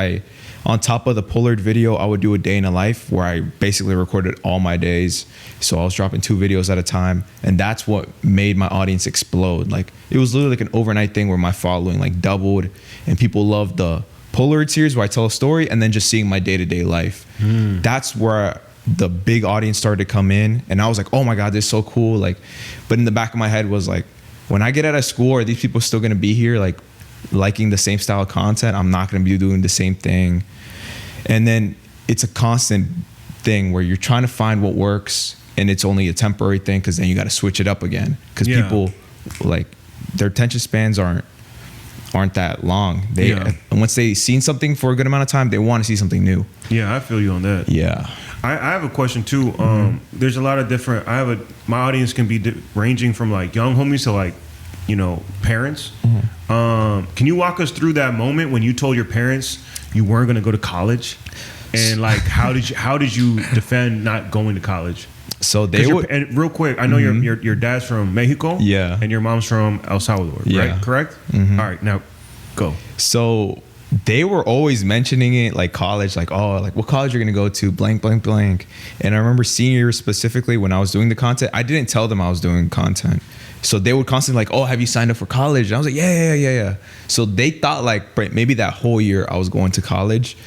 On top of the Polaroid video, I would do a day in a life where I basically recorded all my days. So I was dropping 2 videos at a time, and that's what made my audience explode. Like it was literally like an overnight thing where my following like doubled, and people loved the Polaroid series where I tell a story, and then just seeing my day-to-day life. That's where the big audience started to come in, and I was like, oh my God, this is so cool. Like, but in the back of my head was like, when I get out of school, are these people still gonna be here like liking the same style of content? I'm not gonna be doing the same thing. And then it's a constant thing where you're trying to find what works, and it's only a temporary thing, because then you got to switch it up again, because people like their attention spans aren't that long. And once they've seen something for a good amount of time, they want to see something new. Yeah, I feel you on that. Yeah. I have a question too. There's a lot of different. My audience can be ranging from like young homies to like, parents. Can you walk us through that moment when you told your parents you weren't going to go to college, and like how did you defend not going to college? So they would. And real quick, I know your dad's from Mexico. Yeah. And your mom's from El Salvador. Yeah. Right? Correct. All right, now go. So they were always mentioning it, like college, like, oh, like what college you're gonna go to, blank, blank, blank. And I remember senior year specifically, when I was doing the content, I didn't tell them I was doing content. So they would constantly like, oh, have you signed up for college? And I was like, yeah. So they thought like maybe that whole year I was going to college.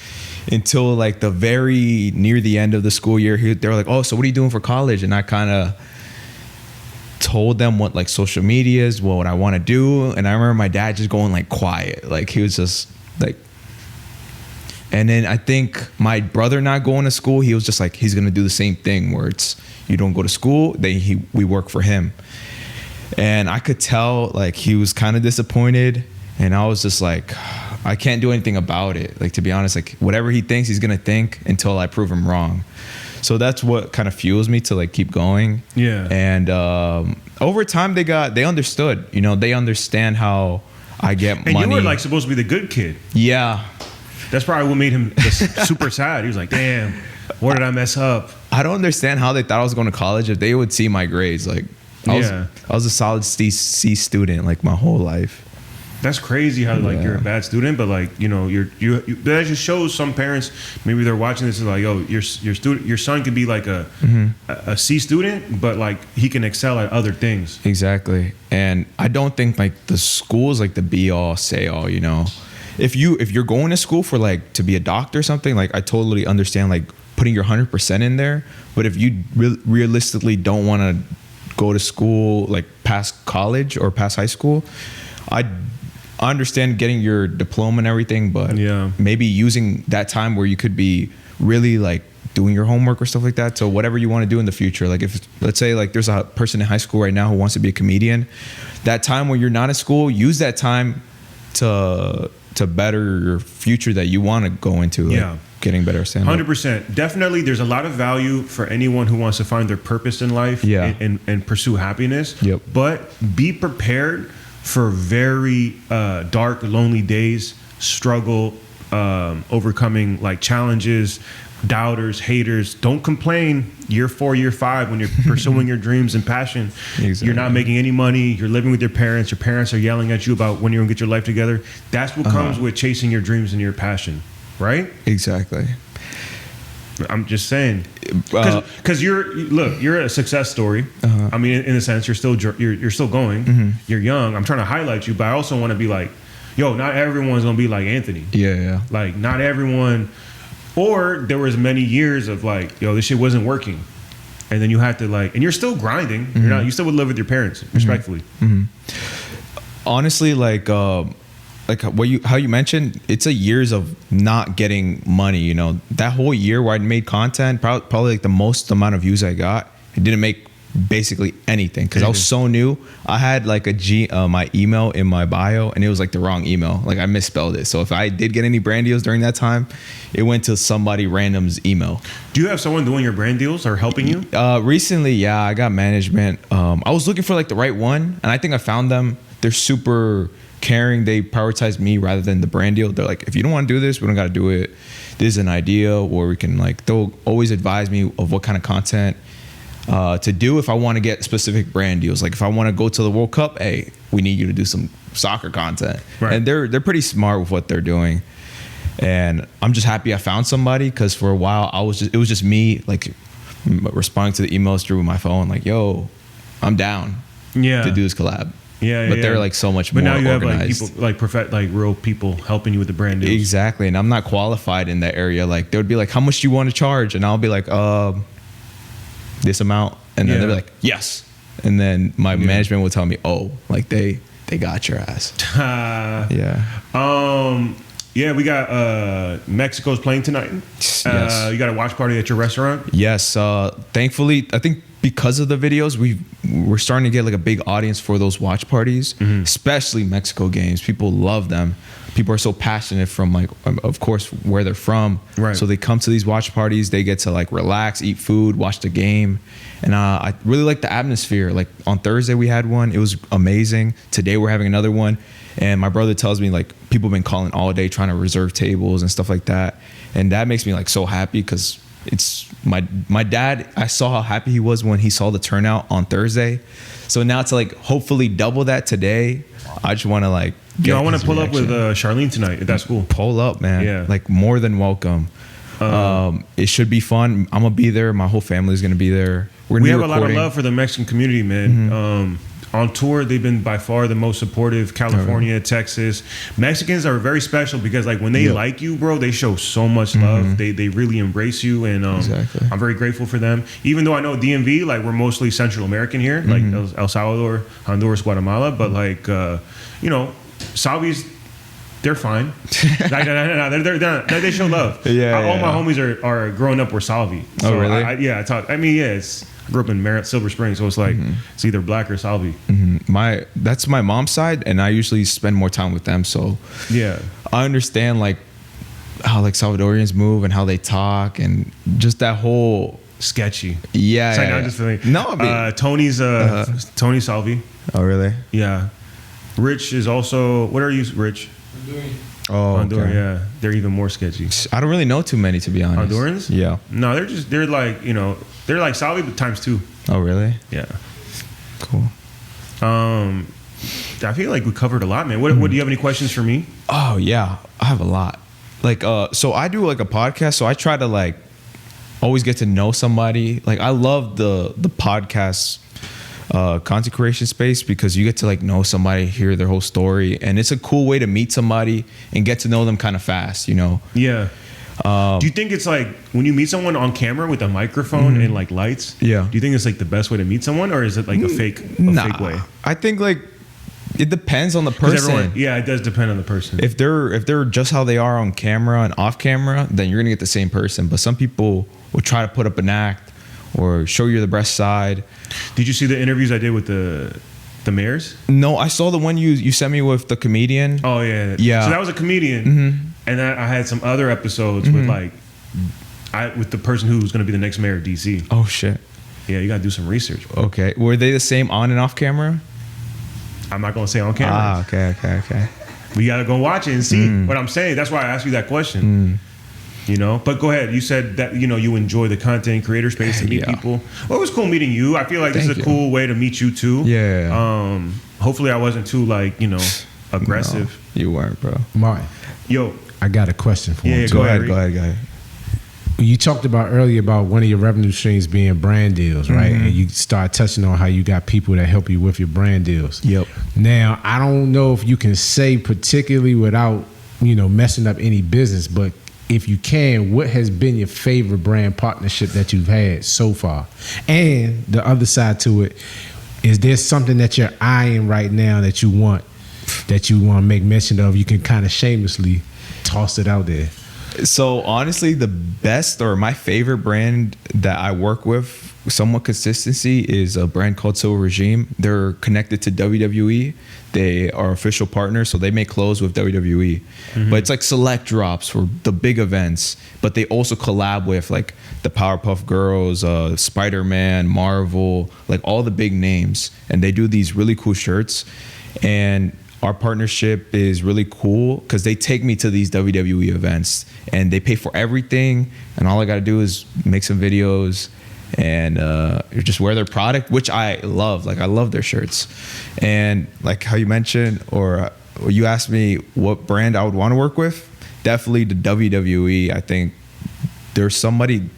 until like the very near the end of the school year. They were like, oh, so what are you doing for college? And I kind of told them what like social media is, what I want to do. And I remember my dad just going like quiet. Like he was just like, and then I think my brother not going to school, he was just like, he's going to do the same thing where it's, you don't go to school, we work for him. And I could tell like he was kind of disappointed. And I was just like, I can't do anything about it. Like, to be honest, like whatever he thinks, he's going to think until I prove him wrong. So that's what kind of fuels me to like keep going. Yeah. And over time they understood, you know, they understand how I get money. And you were like supposed to be the good kid. Yeah. That's probably what made him super sad. He was like, damn, where did I mess up? I don't understand how they thought I was going to college if they would see my grades. Like, I was a solid C student like my whole life. That's crazy how like you're a bad student, but like, you know, that just shows some parents, maybe they're watching this, is like, oh, your son could be like a C student, but like he can excel at other things. Exactly. And I don't think like the school is like the be all say all, you know. If you're going to school for like to be a doctor or something, like I totally understand like putting your 100% in there. But if you realistically don't want to go to school like past college or past high school, I understand getting your diploma and everything, but maybe using that time where you could be really like doing your homework or stuff like that. So whatever you want to do in the future, like if let's say like there's a person in high school right now who wants to be a comedian, that time when you're not in school, use that time to better your future that you want to go into. Like getting better stand-up. 100%. Definitely, there's a lot of value for anyone who wants to find their purpose in life and pursue happiness. Yep. But be prepared for very dark, lonely days, struggle, overcoming like challenges, doubters, haters. Don't complain year 4, year 5 when you're pursuing your dreams and passion. Exactly. You're not making any money. You're living with your parents. Your parents are yelling at you about when you're going to get your life together. That's what comes with chasing your dreams and your passion, right? Exactly. I'm just saying, because you're a success story. I mean, in a sense, you're still going. You're young. I'm trying to highlight you, but I also want to be like, yo, not everyone's gonna be like Anthony. Yeah. Like, not everyone. Or there was many years of like, yo, this shit wasn't working, and then you had to like, and you're still grinding. You're not. You still would live with your parents, respectfully. Honestly, like how you mentioned, it's a years of not getting money. You know, that whole year where I made content, probably like the most amount of views I got, it didn't make basically anything because I was so new. I had like my email in my bio, and it was like the wrong email. Like I misspelled it. So if I did get any brand deals during that time, it went to somebody random's email. Do you have someone doing your brand deals or helping you? Recently, I got management. I was looking for like the right one, and I think I found them. They're super caring. They prioritize me rather than the brand deal. They're like, if you don't want to do this, we don't got to do it. This is an idea, or we can like, they'll always advise me of what kind of content to do if I want to get specific brand deals. Like if I want to go to the World Cup, hey, we need you to do some soccer content. Right. And they're pretty smart with what they're doing. And I'm just happy I found somebody, because for a while it was just me like responding to the emails through my phone, like, yo, I'm down to do this collab. But they're like so much more organized. But now you have like people, like real people helping you with the brand deals. Exactly. And I'm not qualified in that area. Like they would be like, how much do you want to charge? And I'll be like, this amount. And then they'll be like, yes. And then my management will tell me, oh, like they got your ass. We got Mexico's playing tonight. Yes. You got a watch party at your restaurant? Yes. Thankfully, I think because of the videos, we're starting to get like a big audience for those watch parties, especially Mexico games. People love them. People are so passionate from like, of course, where they're from. Right. So they come to these watch parties. They get to like relax, eat food, watch the game. And I really like the atmosphere. Like on Thursday we had one. It was amazing. Today we're having another one. And my brother tells me like people have been calling all day trying to reserve tables and stuff like that. And that makes me like so happy, because it's my dad. I saw how happy he was when he saw the turnout on Thursday. So now to like hopefully double that today, I just want to like I want to pull up with Charlene tonight at that school. Pull up, man. Yeah. Like more than welcome. It should be fun. I'm gonna be there. My whole family is gonna be there. We have a lot of love for the Mexican community, man. on tour, they've been by far the most supportive. California, Texas. Mexicans are very special because like when they like you, bro, they show so much love. They really embrace you, and I'm very grateful for them. Even though I know DMV, like we're mostly Central American here, like El Salvador, Honduras, Guatemala, but like you know, Salvi's, they're fine. Like, they show love. All my homies are growing up were Salvi. So really? I grew up in Silver Spring, so it's like it's either black or Salvi. That's my mom's side, and I usually spend more time with them. So yeah, I understand like how like Salvadorians move and how they talk, and just that whole sketchy. Yeah, Sorry, I'm just feeling. No, I mean, Tony Salvi. Oh, really? Yeah. Rich is also. What are you, Rich? Honduran. Okay. Yeah, they're even more sketchy. I don't really know too many, to be honest. Hondurans? Yeah. No, they're like, you know, they're like Salvi but times 2. Oh, really? Yeah. Cool. I feel like we covered a lot, man. What do you have any questions for me? Oh yeah, I have a lot. Like, so I do like a podcast, so I try to like always get to know somebody. Like, I love the podcast content creation space because you get to like know somebody, hear their whole story, and it's a cool way to meet somebody and get to know them kind of fast, you know? Yeah. Do you think it's like when you meet someone on camera with a microphone and like lights? Yeah. Do you think it's like the best way to meet someone, or is it like a fake way? I think like it depends on the person. It does depend on the person. If they're just how they are on camera and off camera, then you're gonna get the same person. But some people will try to put up an act or show you the best side. Did you see the interviews I did with the mayors? No, I saw the one you sent me with the comedian. Oh yeah. So that was a comedian, and then I had some other episodes with like with the person who was going to be the next mayor of DC. Oh shit. Yeah, you got to do some research, bro. Okay, were they the same on and off camera? I'm not going to say on camera. Okay. We got to go watch it and see what I'm saying. That's why I asked you that question. You know, but go ahead. You said that, you know, you enjoy the content creator space and meet people. Well, it was cool meeting you. I feel like this is a cool way to meet you too. Yeah. Hopefully I wasn't too like, you know, aggressive. No, you weren't, bro. Martin. Yo. I got a question for you. Yeah, go ahead. You talked about earlier about one of your revenue streams being brand deals, right? And you start touching on how you got people that help you with your brand deals. Yep. Now, I don't know if you can say particularly without, you know, messing up any business, but if you can, what has been your favorite brand partnership that you've had so far? And the other side to it, is there something that you're eyeing right now that you want to make mention of? You can kind of shamelessly toss it out there. So honestly, the best or my favorite brand that I work with somewhat consistency is a brand called Silver Regime. They're connected to WWE. They are official partners, so they make clothes with WWE. But it's like select drops for the big events. But they also collab with like the Powerpuff Girls, Spider-Man, Marvel, like all the big names. And they do these really cool shirts. And our partnership is really cool because they take me to these WWE events and they pay for everything. And all I got to do is make some videos and just wear their product, which I love. Like, I love their shirts. And like how you mentioned, or you asked me what brand I would want to work with, definitely the WWE. I think there's somebody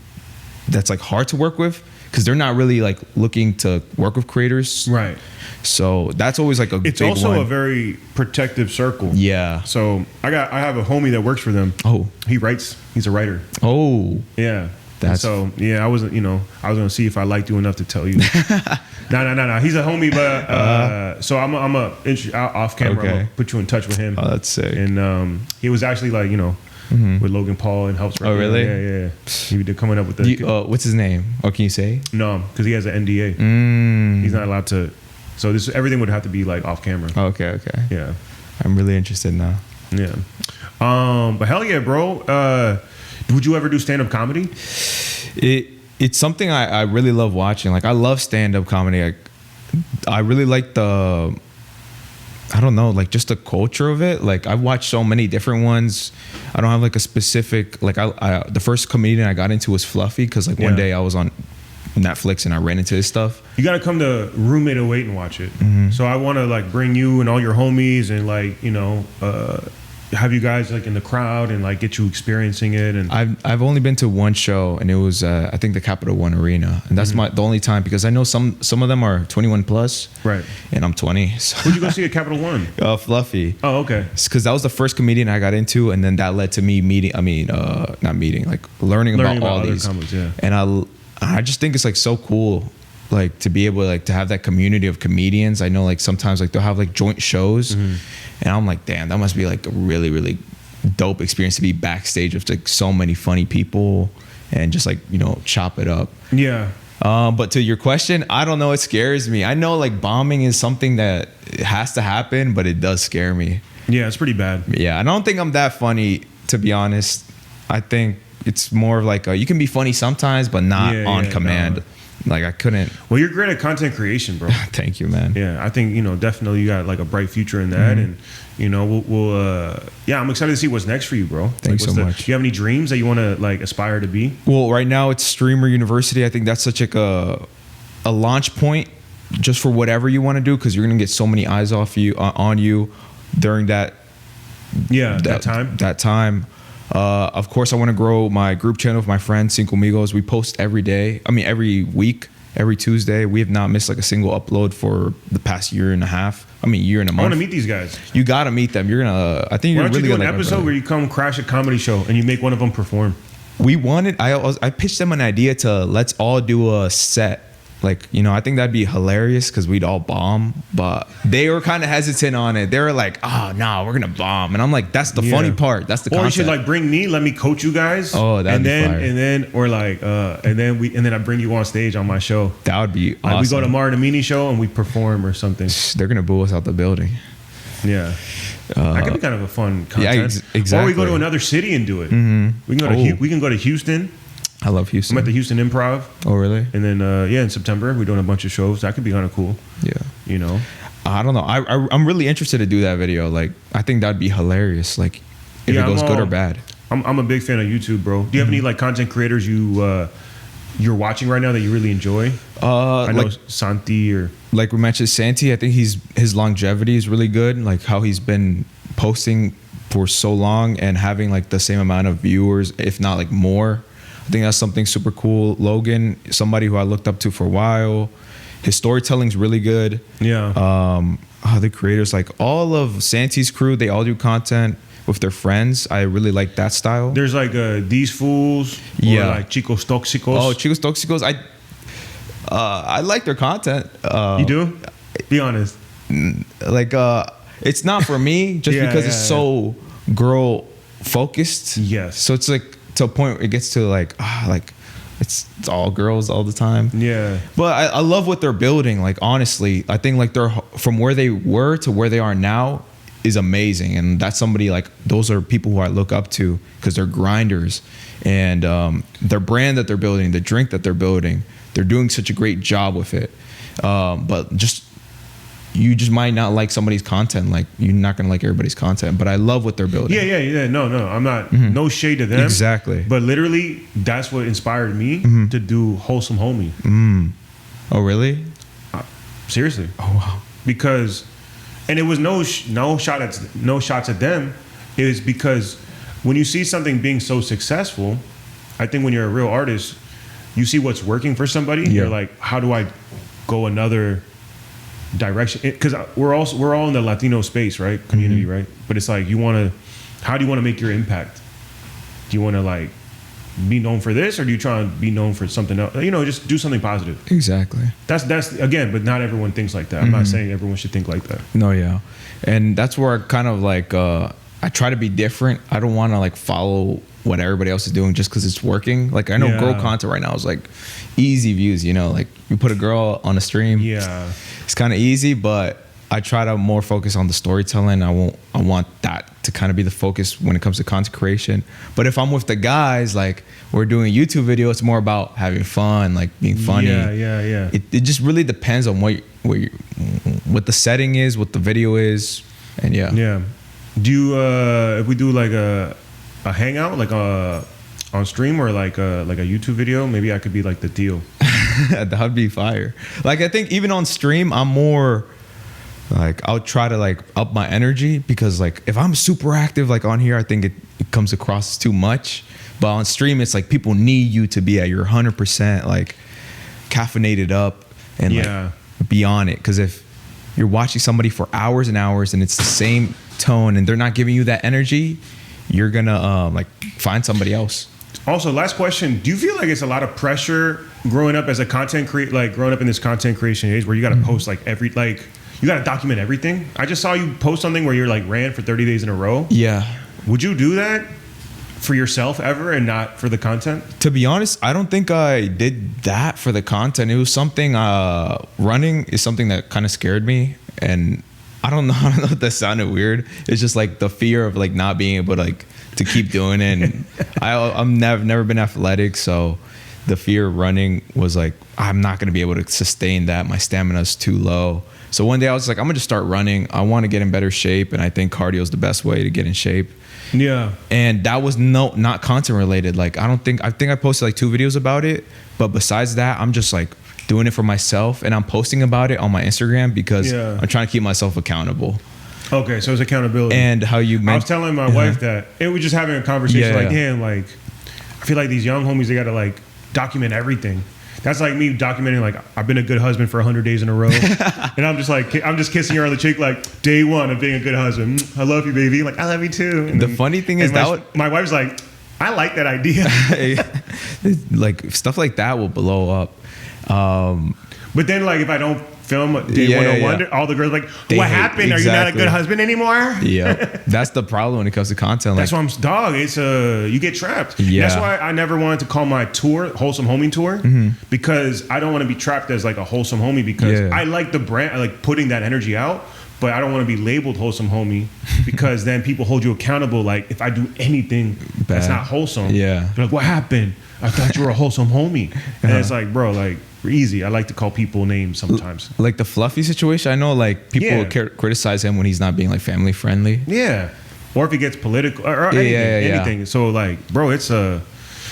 that's like hard to work with because they're not really like looking to work with creators. Right. So that's always like a it's big also one. a very protective circle. Yeah. So I have a homie that works for them. Oh. He writes. He's a writer. Oh. Yeah. So yeah, I was gonna see if I liked you enough to tell you. No. He's a homie, but so I'm off camera. Okay. I'm gonna put you in touch with him. Oh, that's sick. And he was actually like, you know, with Logan Paul and helps. Oh, really? Yeah. He did coming up with the. What's his name? Oh, can you say? No, because he has an NDA. He's not allowed to. So everything would have to be like off camera. Okay. Yeah. I'm really interested now. Yeah. But hell yeah, bro. Would you ever do stand-up comedy? It's something I really love watching. Like, I love stand-up comedy. I really like I don't know, like just the culture of it. Like, I've watched so many different ones. I don't have like a specific, like the first comedian I got into was Fluffy because like one day I was on Netflix and I ran into his stuff. You got to come to Roommate 08 and watch it. So I want to like bring you and all your homies and like, you know, have you guys like in the crowd and like get you experiencing it? And I've only been to one show, and it was I think the Capital One Arena, and that's the only time, because I know some of them are 21 plus, right? And I'm 20. So. Who'd you go see at Capital One? Fluffy. Oh, okay. Because that was the first comedian I got into, and then that led to me meeting. I mean, not meeting, like learning about all these. Comics, yeah. And I just think it's like so cool, like to be able to, like to have that community of comedians. I know like sometimes like they'll have like joint shows, and I'm like, damn, that must be like a really, really dope experience to be backstage with like so many funny people and just like, you know, chop it up. Yeah. But to your question, I don't know, it scares me. I know like bombing is something that has to happen, but it does scare me. Yeah, it's pretty bad. Yeah, I don't think I'm that funny, to be honest. I think it's more of like you can be funny sometimes, but not on command. No. Like I couldn't. Well, you're great at content creation, bro. Thank you, man. Yeah, I think, you know, definitely you got like a bright future in that, and you know, we'll yeah, I'm excited to see what's next for you, bro. Thanks like, so much. Do you have any dreams that you want to like aspire to be? Well, right now it's Streamer University. I think that's such like a launch point just for whatever you want to do, because you're gonna get so many eyes off you on you during that. Yeah, that time. That time. Of course, I want to grow my group channel with my friends, Cinco Amigos. We post every day. I mean, every week, every Tuesday. We have not missed like a single upload for the past year and a half. I mean, year and a month. I want to meet these guys. You got to meet them. You're gonna. I think you're really gonna. Why don't you do an episode where you come crash a comedy show and you make one of them perform? We wanted. I pitched them an idea to let's all do a set. Like, you know, I think that'd be hilarious because we'd all bomb, but they were kind of hesitant on it. They were like, oh, no, we're going to bomb. And I'm like, that's the funny part. That's the concept. Or you should like bring me, let me coach you guys. Oh, that'd be fire. And then, or like, and then I bring you on stage on my show. That would be awesome. Like we go to Amini show and we perform or something. They're going to boo us out the building. Yeah. That could be kind of a fun content. Yeah, exactly. Or we go to another city and do it. We can go to Houston. I love Houston. I'm at the Houston Improv. Oh, really? And then, in September, we're doing a bunch of shows. That could be kind of cool. Yeah. You know? I don't know. I'm really interested to do that video. Like, I think that'd be hilarious. Like, if it goes good or bad. I'm a big fan of YouTube, bro. Do you have any, like, content creators you're watching right now that you really enjoy? I know like, Santi or... Like we mentioned, Santi, I think his longevity is really good. Like, how he's been posting for so long and having, like, the same amount of viewers, if not, like, more. I think that's something super cool. Logan, somebody who I looked up to for a while. His storytelling's really good. Yeah. The creators, like all of Santi's crew, they all do content with their friends. I really like that style. There's like These Fools. Or like Chicos Tóxicos. Oh, Chicos Tóxicos. I like their content. You do? Be honest. Like, it's not for me just because it's so girl focused. Yes. So it's like, to a point where it gets to like it's all girls all the time. Yeah. But I love what they're building. Like, honestly, I think like they're from where they were to where they are now is amazing. And that's somebody like, those are people who I look up to because they're grinders, and their brand that they're building, the drink that they're building, they're doing such a great job with it. But you just might not like somebody's content. Like, you're not gonna like everybody's content, but I love what they're building. Yeah. No, I'm not. No shade to them. Exactly. But literally, that's what inspired me to do Wholesome Homie. Oh, really? Seriously. Oh, wow. Because, and it was no shots at them. It was because when you see something being so successful, I think when you're a real artist, you see what's working for somebody. Yeah. You're like, how do I go another direction? Because we're all in the Latino space, right? Community, right? But it's like, how do you want to make your impact? Do you want to like be known for this, or do you try and be known for something else? You know, just do something positive. Exactly. That's again, but not everyone thinks like that. I'm not saying everyone should think like that. No, yeah. And that's where I kind of like I try to be different. I don't want to like follow what everybody else is doing just because it's working. Like, I know girl content right now is like easy views, you know, like you put a girl on a stream. Yeah. It's kind of easy, but I try to more focus on the storytelling. I want that to kind of be the focus when it comes to content creation. But if I'm with the guys, like we're doing a YouTube video, it's more about having fun, like being funny. Yeah. It just really depends on what the setting is, what the video is, and Yeah. Do you if we do like a hangout, like on stream, or like a YouTube video, maybe I could be like the deal. That'd be fire. Like, I think even on stream, I'm more Like I'll try to like up my energy because like if I'm super active like on here, I think it comes across too much. But on stream, it's like people need you to be at your 100% like caffeinated up and like be on it. Because if you're watching somebody for hours and hours and it's the same tone and they're not giving you that energy, you're gonna like find somebody else. Also, last question: do you feel like it's a lot of pressure growing up as a content creator, like growing up in this content creation age, where you got to post like you got to document everything? I just saw you post something where you're like ran for 30 days in a row. Yeah. Would you do that for yourself ever and not for the content? To be honest, I don't think I did that for the content. It was something, running is something that kind of scared me. And I don't know if that sounded weird. It's just like the fear of like not being able to like to keep doing it. And I'm never been athletic. So the fear of running was like, I'm not going to be able to sustain that. My stamina is too low. So one day I was like, I'm gonna just start running. I want to get in better shape, and I think cardio is the best way to get in shape. Yeah. And that was not content related. Like I think I posted like 2 videos about it, but besides that, I'm just like doing it for myself, and I'm posting about it on my Instagram because I'm trying to keep myself accountable. Okay, so it's accountability. And how you I was telling my wife that it was just having a conversation like, damn, like I feel like these young homies, they gotta like document everything. That's like me documenting, like, I've been a good husband for 100 days in a row. And I'm just kissing her on the cheek, like, day one of being a good husband. I love you, baby. Like, I love you too. And the funny thing is my wife's like, I like that idea. Like, stuff like that will blow up. But then, like, if I don't film day 101, all the girls are like, what happened? Are you not a good husband anymore? Yeah. That's the problem when it comes to content. That's why I'm dog. It's you get trapped. Yeah. That's why I never wanted to call my tour Wholesome Homie Tour, because I don't want to be trapped as like a wholesome homie, because I like the brand. I like putting that energy out, but I don't want to be labeled wholesome homie because then people hold you accountable. Like if I do anything that's not wholesome, they're like, what happened? I thought you were a wholesome homie. And it's like, bro, like, easy. I like to call people names sometimes. Like the Fluffy situation, I know like people criticize him when he's not being like family friendly. Yeah. Or if he gets political or anything. So like, bro, it's a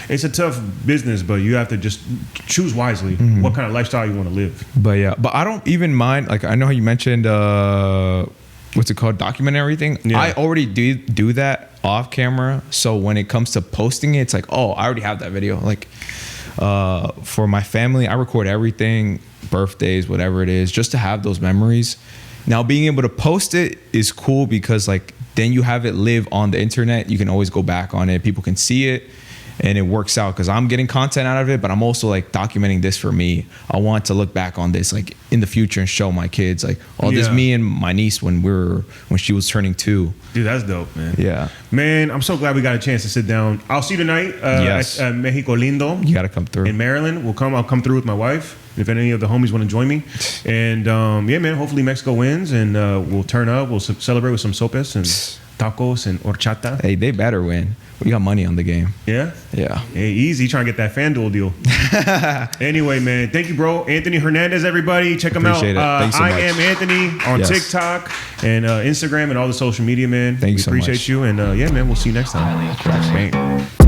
tough business, but you have to just choose wisely what kind of lifestyle you want to live. But I don't even mind. Like I know how you mentioned what's it called, document everything. I already do that off camera. So when it comes to posting it, it's like, oh, I already have that video. Like for my family, I record everything, birthdays, whatever it is, just to have those memories. Now being able to post it is cool because like then you have it live on the internet. You can always go back on it. People can see it. And it works out because I'm getting content out of it, but I'm also like documenting this for me. I want to look back on this like in the future and show my kids like, oh, this is me and my niece when she was turning 2. Dude, that's dope, man. Yeah, man. I'm so glad we got a chance to sit down. I'll see you tonight at Mexico Lindo. You gotta come through in Maryland. I'll come through with my wife if any of the homies want to join me. And man, hopefully Mexico wins and we'll turn up. We'll celebrate with some sopes and tacos and horchata. Hey, they better win. We got money on the game. Yeah? Yeah. Hey, easy. Trying to get that FanDuel deal. Anyway, man. Thank you, bro. Anthony Hernandez, everybody. Check him out. Thanks so much. I am Anthony on TikTok and Instagram and all the social media, man. Thank you so much. We appreciate you. And man, we'll see you next time.